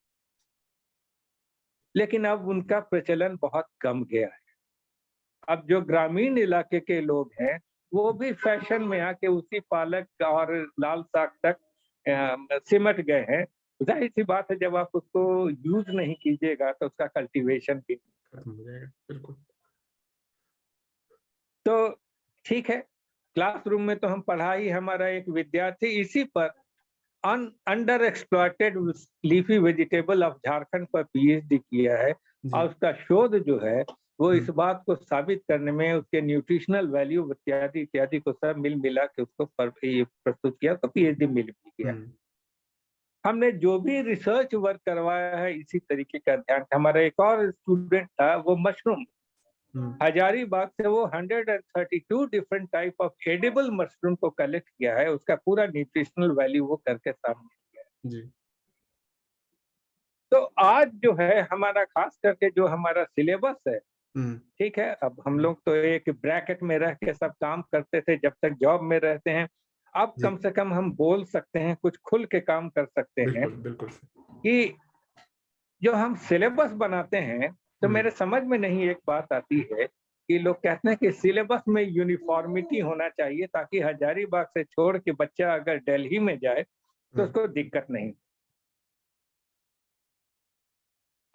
लेकिन अब उनका प्रचलन बहुत कम गया है। अब जो ग्रामीण इलाके के लोग हैं वो भी फैशन में आके उसी पालक और लाल साग तक सिमट गए हैं। जाहिर सी बात है, जब आप उसको यूज नहीं कीजिएगा तो उसका कल्टीवेशन भी। खत्म हो जाएगा, बिल्कुल। तो ठीक है, क्लासरूम में तो हम पढ़ा ही, हमारा एक विद्यार्थी इसी पर under exploited leafy vegetable of Jharkhand पर पीएचडी किया है। और जी। उसका शोध जो है वो हुँ, इस बात को साबित करने में, उसके न्यूट्रिशनल वैल्यू इत्यादि इत्यादि को सब मिल मिला के उसको ये प्रस्तुत किया तो पीएचडी मिल भी गया। हुँ, हमने जो भी रिसर्च वर्क करवाया है इसी तरीके का ध्यान। हमारा एक और स्टूडेंट था, वो मशरूम हुँ, हजारीबाग से वो 132 different type of edible mushroom को कलेक्ट किया है, उसका पूरा न्यूट्रिशनल वैल्यू वो करके सामने किया है। जी। तो आज जो है हमारा खास करके जो हमारा सिलेबस है, हुँ, ठीक है, अब हम लोग तो एक ब्रैकेट में रह के सब काम करते थे जब तक जॉब में रहते हैं। अब जी, कम से कम हम बोल सकते हैं, कुछ खुल के काम कर सकते हैं बिल्कुल, बिल्कुल। कि जो हम सिलेबस बनाते हैं तो हुँ, मेरे समझ में नहीं एक बात आती है कि लोग कहते हैं कि सिलेबस में यूनिफॉर्मिटी होना चाहिए ताकि हजारीबाग से छोड़ के बच्चा अगर दिल्ली में जाए तो हुँ, उसको दिक्कत नहीं।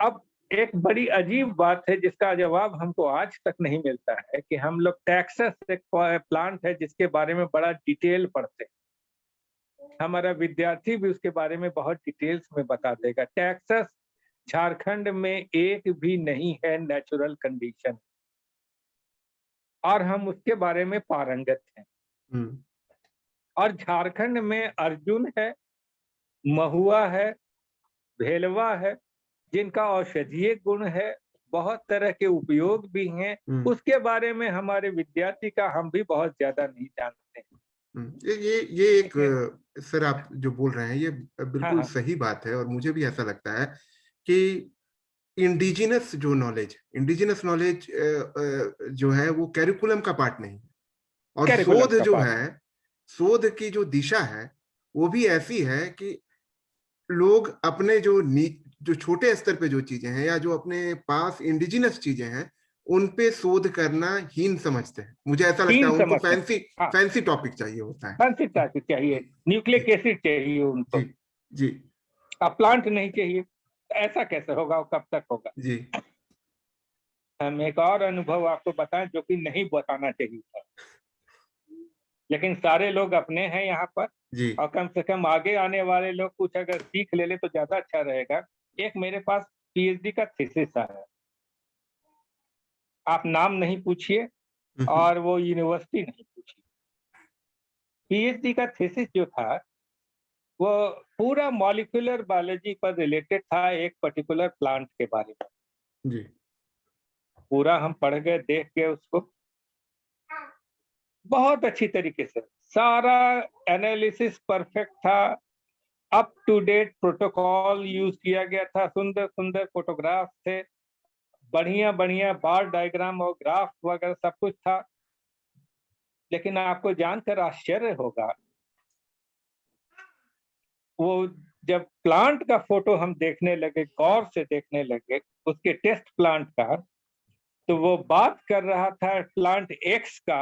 अब एक बड़ी अजीब बात है जिसका जवाब हमको आज तक नहीं मिलता है कि हम लोग टेक्सास एक प्लांट है जिसके बारे में बड़ा डिटेल पढ़ते हैं। हमारा विद्यार्थी भी उसके बारे में बहुत डिटेल्स में बता देगा। टेक्सास झारखंड में एक भी नहीं है नेचुरल कंडीशन, और हम उसके बारे में पारंगत हैं। हुँ, और झारखंड में अर्जुन है, महुआ है, भेलवा है, जिनका औषधीय गुण है, बहुत तरह के उपयोग भी हैं। हुँ, उसके बारे में हमारे विद्यार्थी का हम भी बहुत ज्यादा नहीं जानते हैं। हुँ। ये एक ठीक है। सर आप जो बोल रहे हैं ये हाँ बिल्कुल हाँ। सही बात है और मुझे भी ऐसा लगता है कि इंडिजिनस नॉलेज जो है वो करिकुलम का पार्ट नहीं है और कैरिकुलम का पार्ट। शोध की जो दिशा है, वो भी ऐसी है कि लोग अपने जो छोटे स्तर पे जो चीजें हैं या जो अपने पास इंडिजिनस चीजें हैं, उन पे शोध करना हीन समझते हैं। मुझे ऐसा लगता तीन है उनको समझते हैं। हाँ, फैंसी टॉपिक चाहिए होता है। फैंसी टाइप चाहिए, जी, न्यूक्लिक एसिड चाहिए जी, उनको, जी, अब प्लांट नहीं चाहिए। तो ऐसा कैसे होगा, और कब तक होगा? जी, हम एक और अनुभव आपको बताएं जो कि नहीं बताना चाहिए था, लेकिन सारे लोग अपने हैं यहाँ पर, जी। और कम से कम आगे आने वाले लोग कुछ अगर सीख ले ले तो ज्यादा अच्छा रहेगा। एक मेरे पास पीएचडी का थीसिस आया, आप नाम नहीं पूछिए हुँ, हुँ। और वो यूनिवर्सिटी नहीं पूछिए। पीएचडी का थीसिस जो था वो पूरा मॉलिक्यूलर बायोलॉजी पर रिलेटेड था, एक पर्टिकुलर प्लांट के बारे में। जी, पूरा हम पढ़ गए, देख गए उसको बहुत अच्छी तरीके से, सारा एनालिसिस परफेक्ट था, up to date protocol use किया गया था, सुंदर सुंदर फोटोग्राफ थे, बढ़िया बढ़िया बार डायग्राम और ग्राफ वगैरह सब कुछ था। लेकिन आपको जानकर आश्चर्य होगा, वो जब प्लांट का फोटो हम देखने लगे, गौर से देखने लगे उसके टेस्ट प्लांट का, तो वो बात कर रहा था प्लांट एक्स का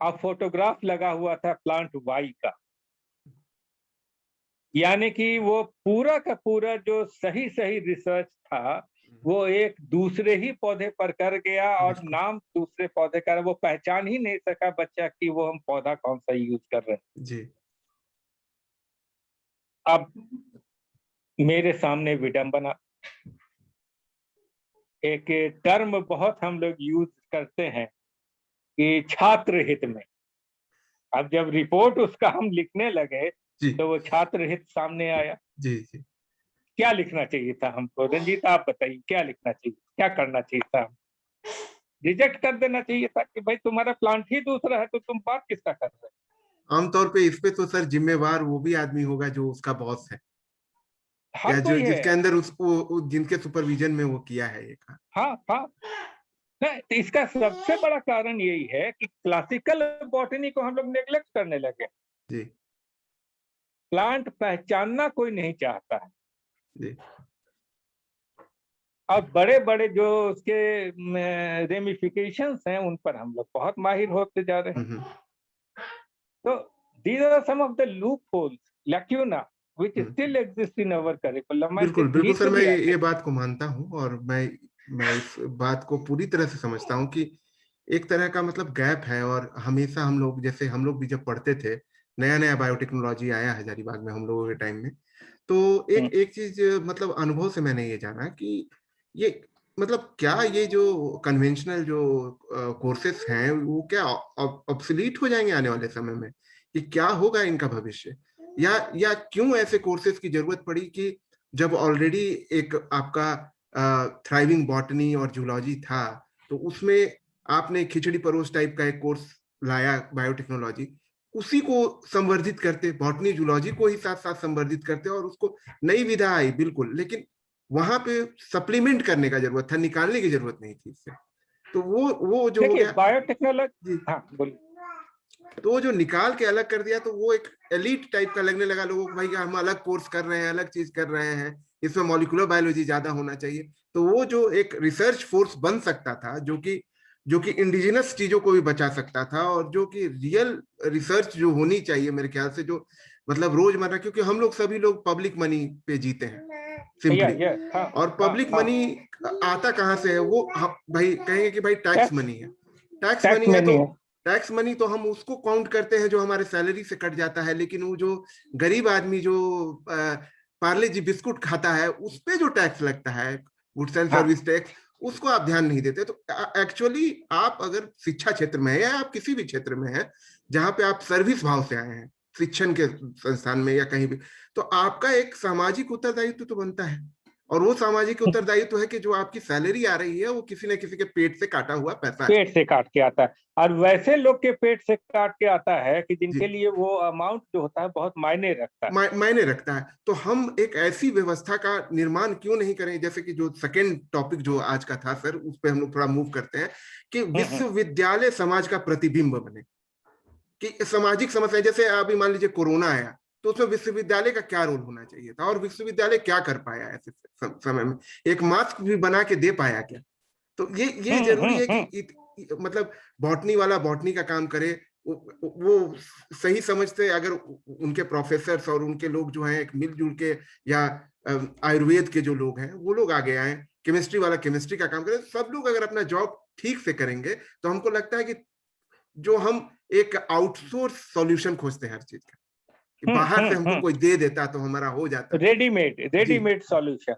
और फोटोग्राफ लगा हुआ था प्लांट वाई का। यानी कि वो पूरा का पूरा जो सही सही रिसर्च था वो एक दूसरे ही पौधे पर कर गया, और बिल्कुल। नाम दूसरे पौधे का, वो पहचान ही नहीं सका बच्चा कि वो हम पौधा कौन सा यूज कर रहे हैं। जी, अब मेरे सामने विडंबना, एक टर्म बहुत हम लोग यूज करते हैं कि छात्र हित में। अब जब रिपोर्ट उसका हम लिखने लगे जी, तो वो छात्र हित सामने आया। जी, जी। क्या लिखना चाहिए था हमको? रंजीत आप बताइए, क्या लिखना चाहिए, क्या करना चाहिए था? रिजेक्ट कर देना चाहिए था कि भाई तुम्हारा प्लांट ही दूसरा है तो तुम बात किसका कर रहे आमतौर पे इस पे तो सर जिम्मेवार वो भी आदमी होगा जो उसका बॉस है, हो। हर या जो कोई है। जिसके अंदर उसको जिनके सुपरविजन में वो किया है ये काम। हाँ हाँ। नहीं, तो इसका सबसे बड़ा कारण यही है कि क्लासिकल बॉटनी को हम लोग नेग्लेक्ट करने लगे। जी प्लांट पहचानना कोई नहीं चाहता है। जी। और बड़े बड़े जो उसके रेमिफिकेशंस हैं उन पर हम लोग बहुत माहिर होते जा रहे हैं। हम्म तो these are some of the loopholes, lacuna which hmm. Still exist in our curriculum. मैं बिल्कुल बिल्कुल यही सर, तो मैं भी ये आगे। बात को मानता हूँ, और मैं इस बात को पूरी तरह से समझता हूँ कि एक तरह का मतलब गैप है। और हमेशा हम लोग, जैसे हम लोग भी जब पढ़ते थे, नया नया बायोटेक्नोलॉजी आया हजारीबाग में हम लोगों के टाइम में, तो एक एक चीज मतलब अनुभव से मैंने ये जाना कि ये मतलब क्या ये जो कन्वेंशनल जो कोर्सेस हैं वो क्या ऑब्सोलीट हो जाएंगे आने वाले समय में, कि क्या होगा इनका भविष्य, या क्यों ऐसे कोर्सेज की जरूरत पड़ी कि जब ऑलरेडी एक आपका थ्राइविंग बॉटनी और जूलॉजी था, तो उसमें आपने खिचड़ी परोस टाइप का एक कोर्स लाया बायोटेक्नोलॉजी, उसी को संवर्धित करते, बॉटनी जूलॉजी को ही साथ साथ संवर्धित करते, और उसको नई विधा आई बिल्कुल, लेकिन वहां पे सप्लीमेंट करने का जरूरत था, निकालने की जरूरत नहीं थी इससे। तो वो जो हो देखिए गया बायोटेक्नोलॉजी। जी, हाँ बोलिए। तो वो जो निकाल के अलग कर दिया, तो वो एक एलिट टाइप का लगने लगा लोगों को, भाई हम अलग कोर्स कर रहे हैं, अलग चीज कर रहे हैं, इसमें मॉलिक्यूलर बायोलॉजी ज्यादा होना चाहिए। तो वो जो एक रिसर्च फोर्स बन सकता था, जो कि इंडिजिनस चीजों को भी बचा सकता था, और जो कि रियल रिसर्च जो होनी चाहिए मेरे ख्याल से, जो मतलब रोजमर्रा, क्योंकि हम लोग सभी लोग पब्लिक मनी पे जीते हैं सिंपली, या हाँ और हाँ पब्लिक हाँ। मनी आता कहाँ से है, वो हम भाई कहेंगे कि भाई टैक्स टैक्स। मनी है। टैक्स टैक्स मनी है में तो नहीं है। टैक्स मनी तो हम उसको काउंट करते हैं जो हमारे सैलरी से कट जाता है, लेकिन वो जो गरीब आदमी जो पार्ले जी बिस्कुट खाता है, उस पे जो टैक्स लगता है, गुड्स एंड हाँ सर्विस टैक्स, उसको आप ध्यान नहीं देते। तो एक्चुअली आप अगर शिक्षा क्षेत्र में है, या आप किसी भी क्षेत्र में है जहां पे आप सर्विस भाव से आए हैं, शिक्षण के संस्थान में या कहीं भी, तो आपका एक सामाजिक उत्तरदायित्व तो बनता है। और वो सामाजिक उत्तरदायित्व है कि जो आपकी सैलरी आ रही है वो किसी न किसी के पेट से काटा हुआ पैसा है। पेट से काट के आता है। और वैसे लोग के पेट से काट के आता है कि जी, जिनके लिए वो अमाउंट जो होता है बहुत मायने रखता है। मायने रखता है। तो हम एक ऐसी व्यवस्था का निर्माण क्यों नहीं करें, जैसे कि जो सेकंड टॉपिक जो आज का था सर, उस पर हम लोग थोड़ा मूव करते हैं, कि हम्म। विश्वविद्यालय समाज का प्रतिबिंब बने। कि सामाजिक समस्या, जैसे अभी मान लीजिए कोरोना आया, तो उसमें विश्वविद्यालय का क्या रोल होना चाहिए था, और विश्वविद्यालय क्या कर पाया ऐसे समय में, एक मास्क भी बना के दे पाया क्या। तो ये जरूरी है कि हम्म। मतलब बॉटनी वाला बॉटनी का काम करे, वो सही समझते, अगर उनके प्रोफेसर और उनके लोग जो हैं एक मिलजुल के, या आयुर्वेद के जो लोग हैं वो लोग आगे आए, केमिस्ट्री वाला केमिस्ट्री का काम करे, सब लोग अगर अपना जॉब ठीक से करेंगे, तो हमको लगता है कि जो हम एक आउटसोर्स सॉल्यूशन खोजते हैं हर चीज का, कि बाहर से हमको कोई दे देता तो हमारा हो जाता। रेडीमेड जी, रेडीमेड सॉल्यूशन।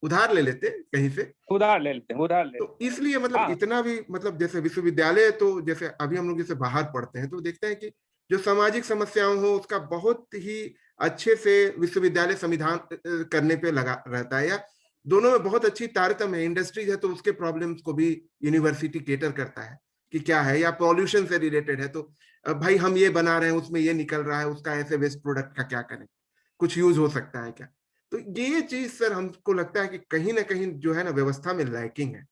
उधार ले लेते कहीं से। उधार ले लेते हैं, उधार ले तो लेते इसलिए हैं। मतलब हाँ इतना भी मतलब, जैसे विश्वविद्यालय, तो जैसे अभी हम लोग जैसे बाहर पढ़ते हैं तो देखते हैं कि जो सामाजिक समस्याओं हो उसका बहुत ही अच्छे से विश्वविद्यालय संविधान करने पे लगा रहता है, या दोनों में बहुत अच्छी तारतम्य है। इंडस्ट्रीज है तो उसके प्रॉब्लम्स को भी यूनिवर्सिटी केटर करता है कि क्या है, या पॉल्यूशन से रिलेटेड है तो भाई हम ये बना रहे हैं, उसमें ये निकल रहा है, उसका ऐसे वेस्ट प्रोडक्ट का क्या करें, कुछ यूज हो सकता है क्या। तो ये चीज सर हमको लगता है कि कहीं ना कहीं जो है ना व्यवस्था में लैकिंग है,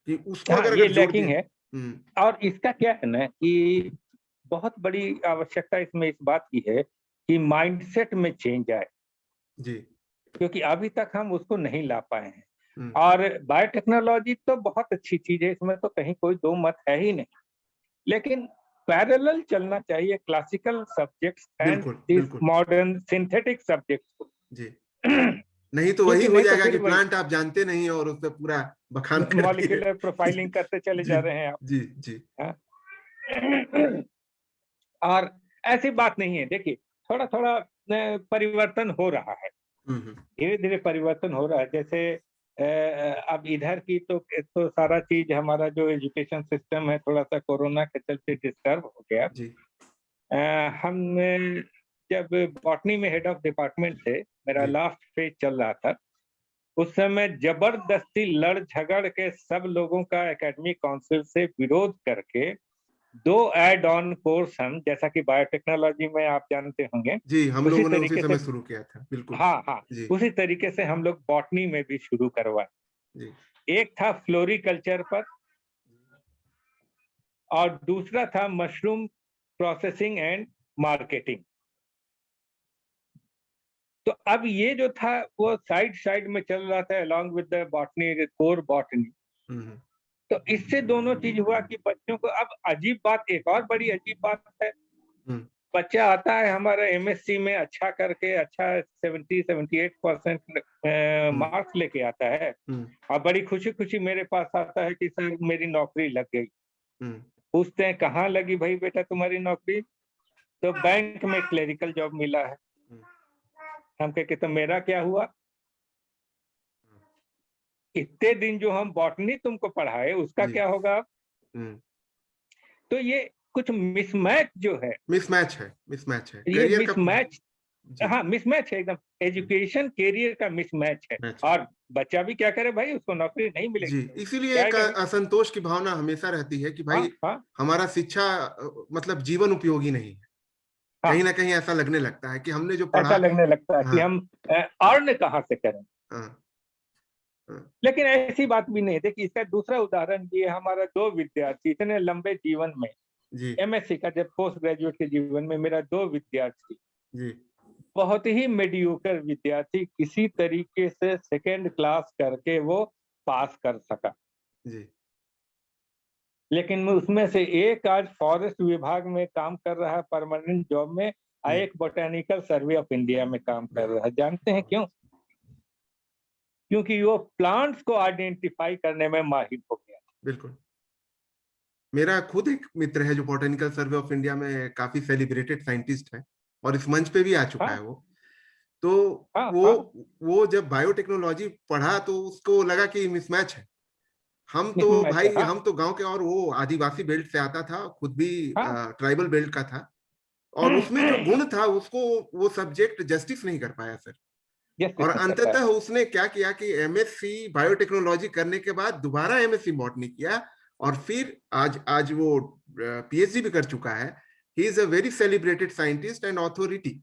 कि उसको हाँ, अगर ये अगर जोड़ दिए। लैकिंग है। और इसका क्या है ना कि बहुत बड़ी आवश्यकता इसमें इस बात की है कि माइंडसेट में चेंज आए, जी। क्योंकि अभी तक हम उसको नहीं ला पाए हैं। हम्म, और बायोटेक्नोलॉजी तो बहुत अच्छी चीज है, इसमें तो कहीं कोई दो मत है ही नहीं। लेकिन पैरेलल चलना चाहिए क्लासिकल सब्जेक्ट्स एंड बिल्कुल दिस बिल्कुल। मॉडर्न सिंथेटिक सब्जेक्ट्स को। जी, नहीं तो वही क्योंकि हो नहीं तो जाएगा फिर कि वही प्लांट आप जानते नहीं हो और उस पर पूरा बखान कर दिए। मॉलिक्यूलर प्रोफाइलिंग करते चले जी जा रहे हैं आप। जी जी। हाँ? और ऐसी बात नहीं है। देखिए थोड़ा थोड़ा परिवर्तन हो रहा है, हम्म। धीरे धीरे परिवर्तन हो रहा है। जैसे अब इधर की तो सारा चीज हमारा जो एजुकेशन सिस्टम है थोड़ा सा कोरोना के चलते डिस्टर्ब हो गया। जी हम जब बॉटनी में हेड ऑफ डिपार्टमेंट थे, मेरा जी। लास्ट फेज चल रहा था, उस समय जबरदस्ती लड़ झगड़ के सब लोगों का एकेडमिक काउंसिल से विरोध करके 2 ऐड ऑन कोर्स हम, जैसा कि बायोटेक्नोलॉजी में आप जानते होंगे, जी, हम उसी लोगों ने उसी तरीके से, समय शुरू किया था, बिल्कुल। हाँ हाँ, जी, उसी तरीके से हम लोग बॉटनी में भी शुरू करवाए। जी, एक था फ्लोरिकल्चर पर और दूसरा था मशरूम प्रोसेसिंग एंड मार्केटिंग। तो अब ये जो था वो साइड साइड में चल रहा था along with the botany, core botany. हुँ, तो इससे दोनों चीज हुआ कि बच्चों को, अब अजीब बात, एक और बड़ी अजीब बात है, हुँ, बच्चा आता है हमारा एमएससी में अच्छा करके, अच्छा 70-78% हुँ, मार्क्स लेके आता है, हुँ, और बड़ी खुशी खुशी मेरे पास आता है कि सर मेरी नौकरी लग गई। हुँ, पूछते हैं कहाँ लगी भाई बेटा तुम्हारी नौकरी? तो बैंक में क्लेरिकल जॉब मिला है। हुँ, हम कहे कि तो मेरा क्या हुआ? हुँ, इतने दिन जो हम बॉटनी तुमको पढ़ाए उसका जी, क्या होगा? हुँ। तो ये कुछ मिसमैच जो है, मिसमैच है, ये करियर का मिसमैच, जी, हाँ मिसमैच है एकदम, हुँ, एजुकेशन कैरियर का मिसमैच है। मैच है। और बच्चा भी क्या करे भाई, उसको नौकरी नहीं जी, मिलेगी तो इसीलिए क्या ही एक करे। असंतोष की भावना हमेशा रहती है कि हाँ भाई हाँ हमारा शिक्षा मतलब जीवन उपयोगी नहीं है। हाँ, कहीं न कहीं ऐसा लगने लगता है कि हमने जो ऐसा पढ़ा लगने लगता है कि हाँ, हम अर्न कहाँ से करें। हाँ, हाँ, लेकिन ऐसी बात भी नहीं है। देखिए इसका दूसरा उदाहरण ये, हमारा 2 विद्यार्थी इतने लंबे जीवन में, जी, एमएससी का जब पोस्ट ग्रेजुएट के जीवन में मेरा 2 विद्यार्थी, जी, बहुत ही मीडियोकर विद्यार्थी, किसी तरीके से सेकंड क्लास करके वो पास कर सका। जी, लेकिन उसमें से एक आज फॉरेस्ट विभाग में काम कर रहा है परमानेंट जॉब में, और हुँ, एक बोटेनिकल सर्वे ऑफ इंडिया में काम कर रहा है। जानते हैं क्यों? क्योंकि वो प्लांट्स को आइडेंटिफाई करने में माहिर हो गया। बिल्कुल। मेरा खुद एक मित्र है जो बॉटेनिकल सर्वे ऑफ इंडिया में काफ़ी सेलिब्रेटेड साइंटिस्ट है और इस मंच पे भी आ चुका हाँ है वो। तो हाँ वो हाँ, वो जब बायोटेक्नोलॉजी पढ़ा तो उसको लगा कि मिसमैच है। मिसमैच है। हाँ हम तो गाँव के और वो आदिवासी बेल्ट से आता था, खुद भी हाँ, ट्राइबल बेल्ट का था और उसमें जो गुण था उसको वो सब्जेक्ट जस्टिस नहीं कर पाया सर। और जस्टिस नहीं कर अंततः पाया। उसने क्या किया कि एमएससी बायोटेक्नोलॉजी करने के बाद दोबारा एमएससी बॉटनी किया और फिर आज आज वो पीएचडी भी कर चुका है। He is a very celebrated scientist and authority.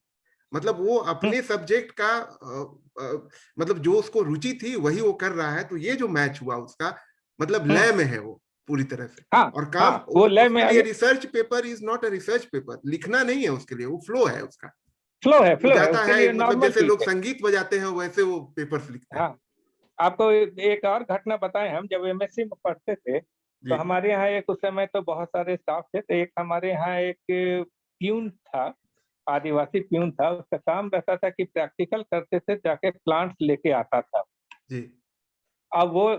मतलब वो अपने सब्जेक्ट का मतलब जो उसको रुचि थी वही वो कर रहा है। तो ये जो मैच हुआ उसका मतलब लय में है वो पूरी तरह से। हाँ और काम हाँ, वो लय में उसके आ लिए गया। Research paper is not a research paper, लिखना नहीं है उसके लिए, वो फ्लो है उसका। वो फ्लो है जाता उसके है लिए, मतलब नॉर्मल जैसे चीज लोग है। संगीत बजाते हैं वैसे वो पेपर्स लिखता है। हाँ, आपको एक और घटना बताएं, हम जब एमएससी में पढ़ते थे तो जी, हमारे यहाँ एक, उस समय तो बहुत सारे स्टाफ थे, तो एक हमारे यहाँ एक प्यून था, आदिवासी प्यून था। उसका काम रहता था कि प्रैक्टिकल करते थे, जाके प्लांट्स लेके आता था। जी, अब वो,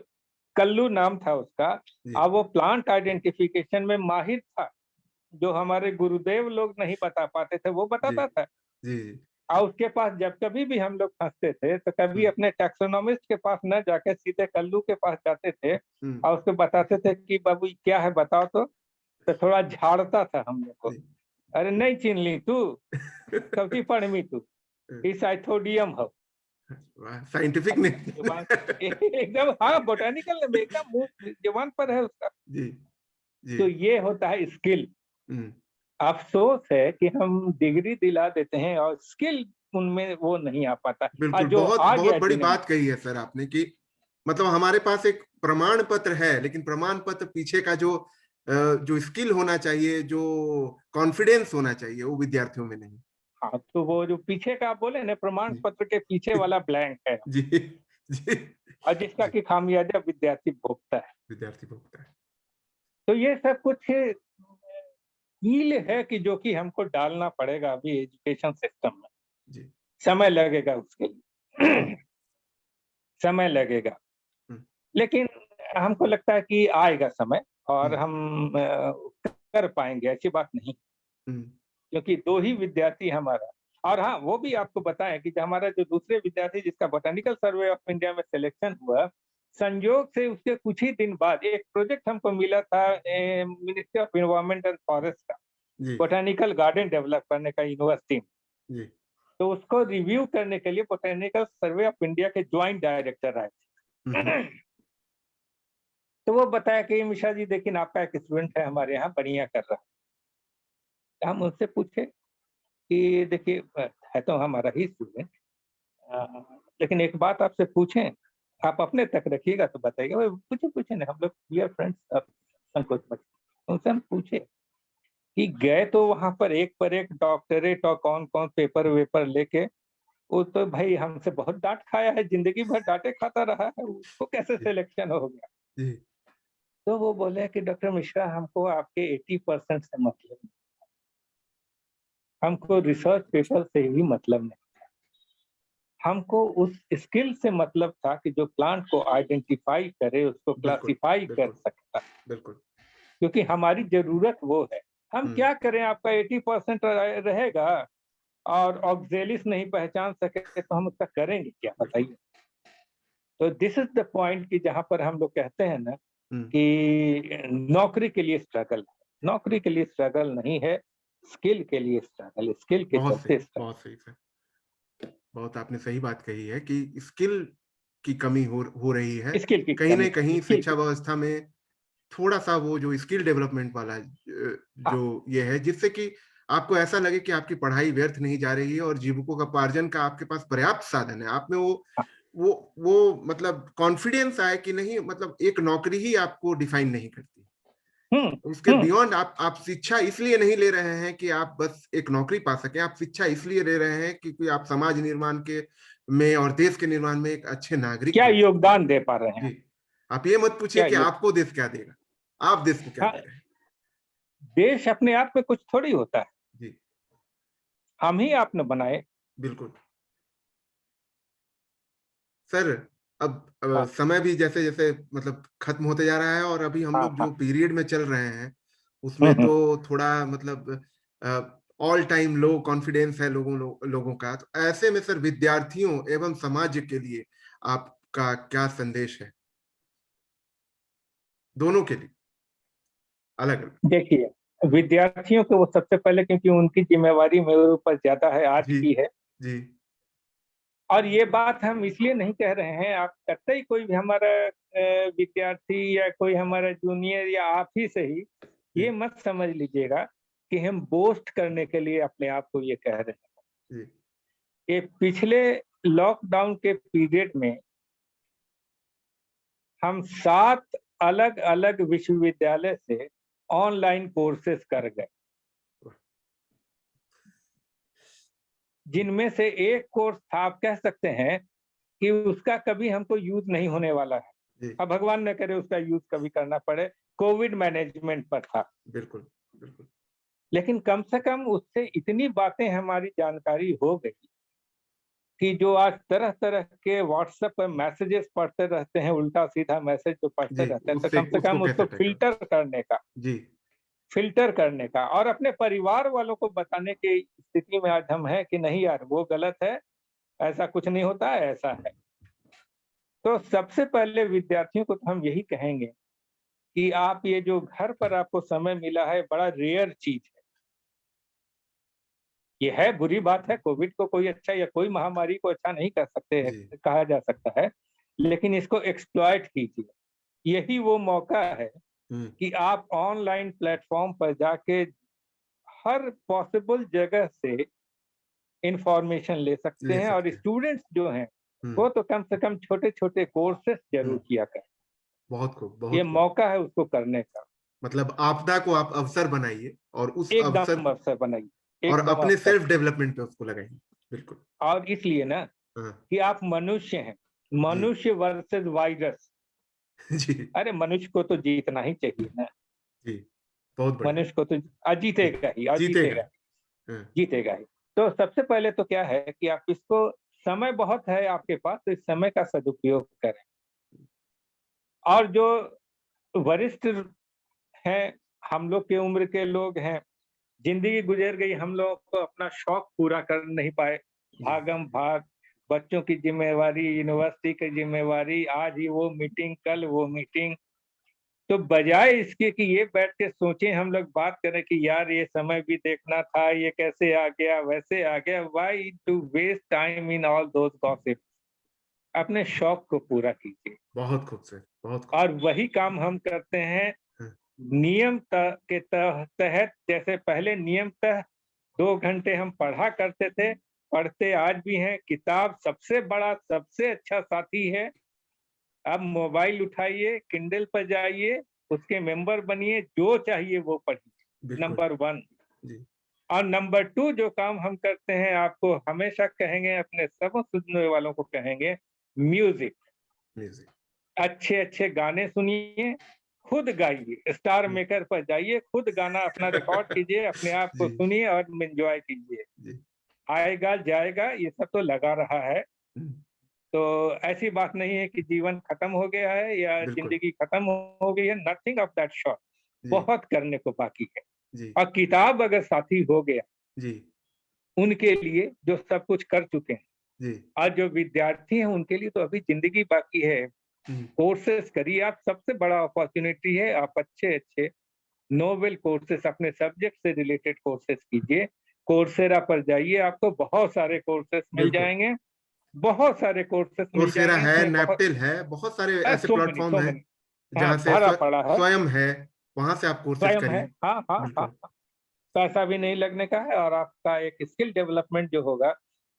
कल्लू नाम था उसका। जी, अब वो प्लांट आइडेंटिफिकेशन में माहिर था, जो हमारे गुरुदेव लोग नहीं बता पाते थे वो जी, बताता था। जी, और उसके पास जब कभी भी हम लोग फंसते थे तो कभी हुँ, अपने टैक्सोनॉमिस्ट के पास न जाके सीधे कल्लू के पास जाते थे, हुँ, और उसको बताते थे कि बाबू ये क्या है बताओ तो थोड़ा झाड़ता था हम लोग को। जी। अरे नहीं चिन ली तू, कौची पढ़मी तू, ई साइथोडियम हो। वाह! साइंटिफिक अब ने जुबान एकदम, हाँ बोटानिकल में एकदम मुंह जुबान पर है उसका। जी, जी, तो ये होता है स्किल। हुँ। अफसोस है कि हम डिग्री दिला देते हैं और स्किल उनमें वो नहीं आ पाता, और बिल्कुल, जो बहुत आ बहुत गया बड़ी जिन्हें, बात कही है सर आपने कि मतलब हमारे पास एक प्रमाण पत्र है, लेकिन प्रमाण पत्र पीछे का जो स्किल होना चाहिए, जो कॉन्फिडेंस होना चाहिए, वो विद्यार्थियों में नहीं। हाँ तो वो जो पीछे का आप बोले ना, प्रमाण जी, पत्र के पीछे वाला ब्लैंक है, जी, जी, और जिसका जी, कि खामियाजा विद्यार्थी भोगता है। विद्यार्थी भुगता है। तो ये सब कुछ कील है कि जो कि हमको डालना पड़ेगा अभी एजुकेशन सिस्टम में। जी, समय लगेगा उसके लिए, समय लगेगा। हुँ, लेकिन हमको लगता है कि आएगा समय, हुँ, और हम कर पाएंगे, ऐसी बात नहीं। हुँ, क्योंकि 2 ही विद्यार्थी हमारा, और हाँ वो भी आपको बताएं कि जो हमारा जो दूसरे विद्यार्थी जिसका बोटेनिकल सर्वे ऑफ इंडिया में सिलेक्शन हुआ, संयोग से उसके कुछ ही दिन बाद एक प्रोजेक्ट हमको मिला था ministry of environment and forest का, जी, बोटेनिकल गार्डन डेवलप करने का यूनिवर्सिटी में। जी, तो उसको रिव्यू करने के लिए बोटेनिकल सर्वे ऑफ इंडिया के ज्वाइंट डायरेक्टर आए थे। तो वो बताया कि मिश्रा जी देखिए आपका एक स्टूडेंट है हमारे यहाँ बढ़िया कर रहा है। हम उनसे पूछे कि देखिए है तो हमारा ही स्टूडेंट, लेकिन एक बात आपसे पूछें, आप अपने तक रखिएगा तो बताइएगा। वो पूछे पूछे ना, हम लोग वी आर फ्रेंड्स, संकोच मत। उनसे हम पूछे कि गए तो वहां पर एक डॉक्टरेट और कौन कौन पेपर वेपर लेके, वो तो भाई हमसे बहुत डांट खाया है, जिंदगी भर डांटे खाता रहा है, उसको कैसे जी, सिलेक्शन हो गया। जी, तो वो बोले कि डॉक्टर मिश्रा हमको आपके 80% से मतलब नहीं, हमको रिसर्च पेपर से भी मतलब नहीं, हमको उस स्किल से मतलब था कि जो प्लांट को आइडेंटिफाई करे, उसको बिल्कुल, क्लासिफाई कर बिल्कुल, सकता, बिल्कुल। क्योंकि हमारी जरूरत वो है। हम हुँ, क्या करें, आपका 80% रहेगा और ऑक्जेलिस नहीं पहचान सके तो हम उसका करेंगे क्या, बिल्कुल। बताइए। तो दिस इज द पॉइंट कि जहां पर हम लोग कहते हैं ना हुँ, कि नौकरी के लिए स्ट्रगल है, नौकरी के लिए स्ट्रगल नहीं है, स्किल के लिए स्ट्रगल, स्किल के चलते स्ट्रगल। बहुत सही सर। बहुत आपने सही बात कही है कि स्किल की कमी हो रही है। स्किल की कहीं न कमी है, कहीं स्किल शिक्षा की। व्यवस्था में थोड़ा-सा वो जो स्किल डेवलपमेंट वाला हाँ, जो ये है, जिससे कि आपको ऐसा लगे कि आपकी पढ़ाई व्यर्थ नहीं जा रही है और जीविकोपार्जन का आपके पास पर्याप्त साधन है। आप में हाँ, वो मतलब कॉन्फिडेंस आए कि नहीं, मतलब एक नौकरी ही आपको डिफाइन नहीं करती। हम्म, उसके हम्म। बियॉन्ड आप शिक्षा इसलिए नहीं ले रहे हैं कि आप बस एक नौकरी पा सकें, आप शिक्षा इसलिए ले रहे हैं क्योंकि आप समाज निर्माण के में और देश के निर्माण में एक अच्छे नागरिक क्या बन सकें। योगदान दे पा रहे हैं, जी, आप ये मत पूछिए क्या कि योग आपको देश क्या देगा, आप देश को क्या हाँ, दे रहे हैं। देश अपने आप में कुछ थोड़ी होता है, जी, हम ही आपने बनाए। बिल्कुल। सर, अब हाँ, समय भी जैसे-जैसे मतलब खत्म होते जा रहा है और अभी हम हाँ, लोग जो हाँ। पीरियड में चल रहे हैं, उसमें तो हम्म। थोड़ा मतलब ऑल टाइम लो कॉन्फिडेंस है लोगों का। तो ऐसे में सर विद्यार्थियों एवं समाज के लिए आपका क्या संदेश है? दोनों के लिए, अलग-अलग। देखिए, विद्यार्थियों को वो सबसे पहले, क्योंकि उनकी जिम्मेवारी मेरे ऊपर ज्यादा है, आज जी, की है। जी, और ये बात हम इसलिए नहीं कह रहे हैं, आप कतई कोई भी हमारा विद्यार्थी या कोई हमारा जूनियर या आप ही सही, जी, ये मत समझ लीजिएगा कि हम बोस्ट करने के लिए अपने आप को ये कह रहे हैं। जी, ये पिछले लॉकडाउन के पीरियड में हम 7 अलग अलग विश्वविद्यालय से ऑनलाइन कोर्सेज कर गए, जिनमें से एक कोर्स था, आप कह सकते हैं कि उसका कभी हमको यूज नहीं होने वाला है। जी, अब भगवान न करे उसका यूज कभी करना पड़े, कोविड मैनेजमेंट पर था। बिल्कुल, बिल्कुल। लेकिन कम से कम उससे इतनी बातें हमारी जानकारी हो गई कि जो आज तरह तरह के व्हाट्सएप पर मैसेजेस पढ़ते रहते हैं, उल्टा सीधा मैसेज जो पढ़ते जी, रहते हैं, तो उससे कम से उसको कम उसको कैसे टैकल? जी, फिल्टर करने का और अपने परिवार वालों को बताने की स्थिति में आज हम हैं कि नहीं यार वो गलत है, ऐसा कुछ नहीं होता है, ऐसा है। तो सबसे पहले विद्यार्थियों को तो हम यही कहेंगे कि आप ये जो घर पर आपको समय मिला है, बड़ा रेयर चीज है। ये है, बुरी बात है, कोविड को कोई अच्छा या कोई महामारी को अच्छा नहीं कर सकते है, जी, कहा जा सकता है, लेकिन इसको एक्सप्लॉइट कीजिए। यही वो मौका है हुँ, कि आप ऑनलाइन प्लेटफॉर्म पर जाके हर पॉसिबल जगह से इंफॉर्मेशन ले सकते ले हैं, और सकते हैं। स्टूडेंट्स जो हैं हुँ, वो तो कम से कम छोटे छोटे कोर्सेस हुँ, जरूर किया करें। बहुत खूब, ये बहुत खूब। मौका है उसको करने का। मतलब आपदा को आप अवसर बनाइए और उस अवसर एकदम अवसर बनाइए, और एकदम अपने अवसर। सेल्फ डेवलपमेंट पे उसको लगाइए। बिल्कुल। और इसलिए ना हाँ, कि आप मनुष्य हैं, जी, मनुष्य वर्सेस वायरस। जी, अरे मनुष्य को तो जीतना ही चाहिए ना, जी, बहुत बढ़िया। मनुष्य को तो जी, जीतेगा ही, और जीतेगा। जीतेगा, हाँ, जीतेगा ही। तो सबसे पहले तो क्या है कि आप इसको, समय बहुत है आपके पास, तो इस समय का सदुपयोग करें। और जो वरिष्ठ हैं, हम लोग की उम्र के लोग हैं, जिंदगी गुजर गई, हम लोग को अपना शौक पूरा कर नहीं पाए, जी, भागम भाग, बच्चों की जिम्मेवारी, यूनिवर्सिटी की जिम्मेवारी, आज ही वो मीटिंग, कल वो मीटिंग, तो बजाय इसके कि ये बैठ के सोचें, हम लोग बात करें कि यार ये समय भी देखना था, ये कैसे आ गया, वैसे आ गया, why to waste time in all those gossip. अपने शौक को पूरा कीजिए। बहुत खूब सर, बहुत खूब। और वही काम हम करते हैं हाँ, नियम के तहत। जैसे पहले नियमतः 2 घंटे हम पढ़ा करते थे, पढ़ते आज भी हैं। किताब सबसे बड़ा, सबसे अच्छा साथी है। अब मोबाइल उठाइए, किंडल पर जाइए, उसके मेंबर बनिए, जो चाहिए वो पढ़िए। बिल्कुल। नंबर 1। जी, और नंबर 2 जो काम हम करते हैं, आपको हमेशा कहेंगे, अपने सब सुनने वालों को कहेंगे, म्यूजिक। म्यूज़िक। अच्छे अच्छे गाने सुनिए, खुद गाइए, स्टार जी। मेकर पर जाइए, खुद गाना अपना रिकॉर्ड कीजिए, अपने आप को जी, सुनिए और एंजॉय कीजिए। जी। आएगा जाएगा, ये सब तो लगा रहा है। हुँ, तो ऐसी बात नहीं है कि जीवन खत्म हो गया है या बिल्कुल। जिंदगी खत्म हो गई है, नथिंग ऑफ दैट सॉर्ट। जी, बहुत करने को बाकी है। जी, और किताब अगर साथी हो गया जी, उनके लिए जो सब कुछ कर चुके हैं, जी। और जो विद्यार्थी हैं उनके लिए तो अभी जिंदगी बाकी है। हुँ, कोर्सेज करिए आप, सबसे बड़ा अपॉर्चुनिटी है। आप अच्छे अच्छे नोबेल कोर्सेज, अपने सब्जेक्ट से रिलेटेड कोर्सेज कीजिए। कोर्सेरा पर जाइए, आपको बहुत सारे कोर्सेज मिल बिल्कुल। जाएंगे। बहुत सारे कोर्सेज मिल कोर्सेरा जाएंगे है, इसमें। बहुत नैपटिल है, बहुत सारे ऐसे सो मेनी प्लेटफ़ॉर्म सो हैं, मेनी। हाँ, जहाँ से भरा पड़ा है। स्वयं है, वहाँ से आप कोर्सेज़ स्वयं है। करिए। हाँ हाँ हाँ बिल्कुल। हाँ। पैसा भी नहीं लगने का है, और आपका एक स्किल डेवलपमेंट जो होगा,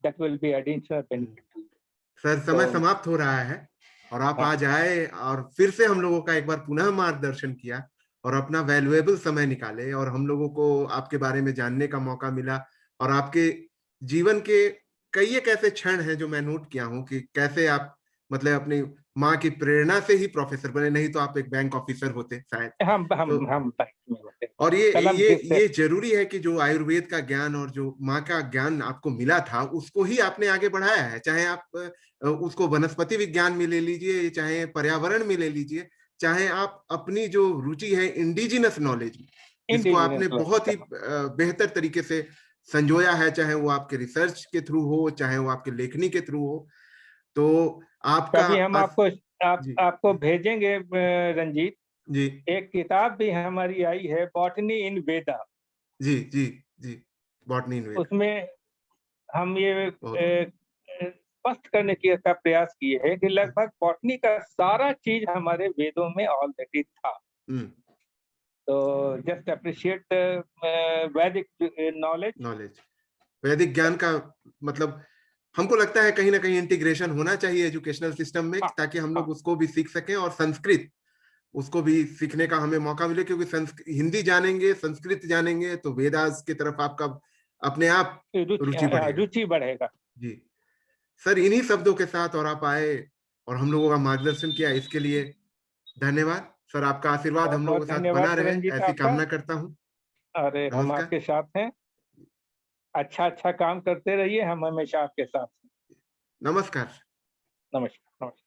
दैट विल बी एडिशनल हुँ। Benefit to you. सर, तो समय समाप्त हो रहा है और आप हाँ, आज आए और फिर से हम लोगों का एक बार पुनः मार्गदर्शन किया और अपना वैल्यूएबल समय निकाले और हम लोगों को आपके बारे में जानने का मौका मिला और आपके जीवन के कई एक ऐसे क्षण हैं जो मैं नोट किया हूँ कि कैसे आप मतलब अपनी माँ की प्रेरणा से ही प्रोफेसर बने, नहीं तो आप एक बैंक ऑफिसर होते शायद। हम तो हम हम बैंक में होते हैं। और ये कलम ये जिससे ये ज़रूरी है कि जो आयुर्वेद का ज्ञान और जो माँ का ज्ञान आपको मिला था, उसको ही आपने आगे बढ़ाया है। चाहे आप उसको वनस्पति विज्ञान में ले लीजिए, चाहे पर्यावरण में ले लीजिए, चाहे आप अपनी जो रुचि है इंडिजिनस नॉलेज में, जिसको आपने इंडिजिनियस लॉन्च बहुत ही करना। बेहतर तरीके से संजोया है, चाहे वो आपके रिसर्च के थ्रू हो, चाहे वो आपके लेखनी के थ्रू हो। तो आपका कभी हम अस जी, आपको भेजेंगे, रंजीत। जी, एक किताब भी हमारी आई है, बॉटनी इन वेदा। जी, जी, जी। बॉटनी इन वेदा। उसमें हम ये बहुत खूब। स्पष्ट करने की का प्रयास किए हैं कि लगभग बॉटनी का सारा चीज हमारे वेदों में ऑलरेडी था। हुँ। तो जस्ट अप्रिशिएट वैदिक नॉलेज। नॉलेज वैदिक ज्ञान का मतलब हमको लगता है कहीं ना कहीं इंटीग्रेशन होना चाहिए एजुकेशनल सिस्टम में हाँ ताकि हम लोग हाँ। उसको भी सीख सकें और संस्कृत उसको भी सीखने का हमें मौका मिले क्योंकि हिंदी जानेंगे संस्कृत जानेंगे तो वेदास की तरफ आपका अपने आप रुचि बढ़ेगा। रुचि बढ़ेगा। जी सर इन्हीं शब्दों के साथ और आप आए और हम लोगों का मार्गदर्शन किया इसके लिए धन्यवाद सर। आपका आशीर्वाद बहुत हम लोगों बहुत के साथ धन्यवाद बना रहे रंजीत ऐसी आपका। कामना करता हूँ। अरे हम नमस्कार। आपके साथ हैं। अच्छा अच्छा काम करते रहिए, हम हमेशा आपके साथ हैं। नमस्कार। नमस्कार नमस्कार।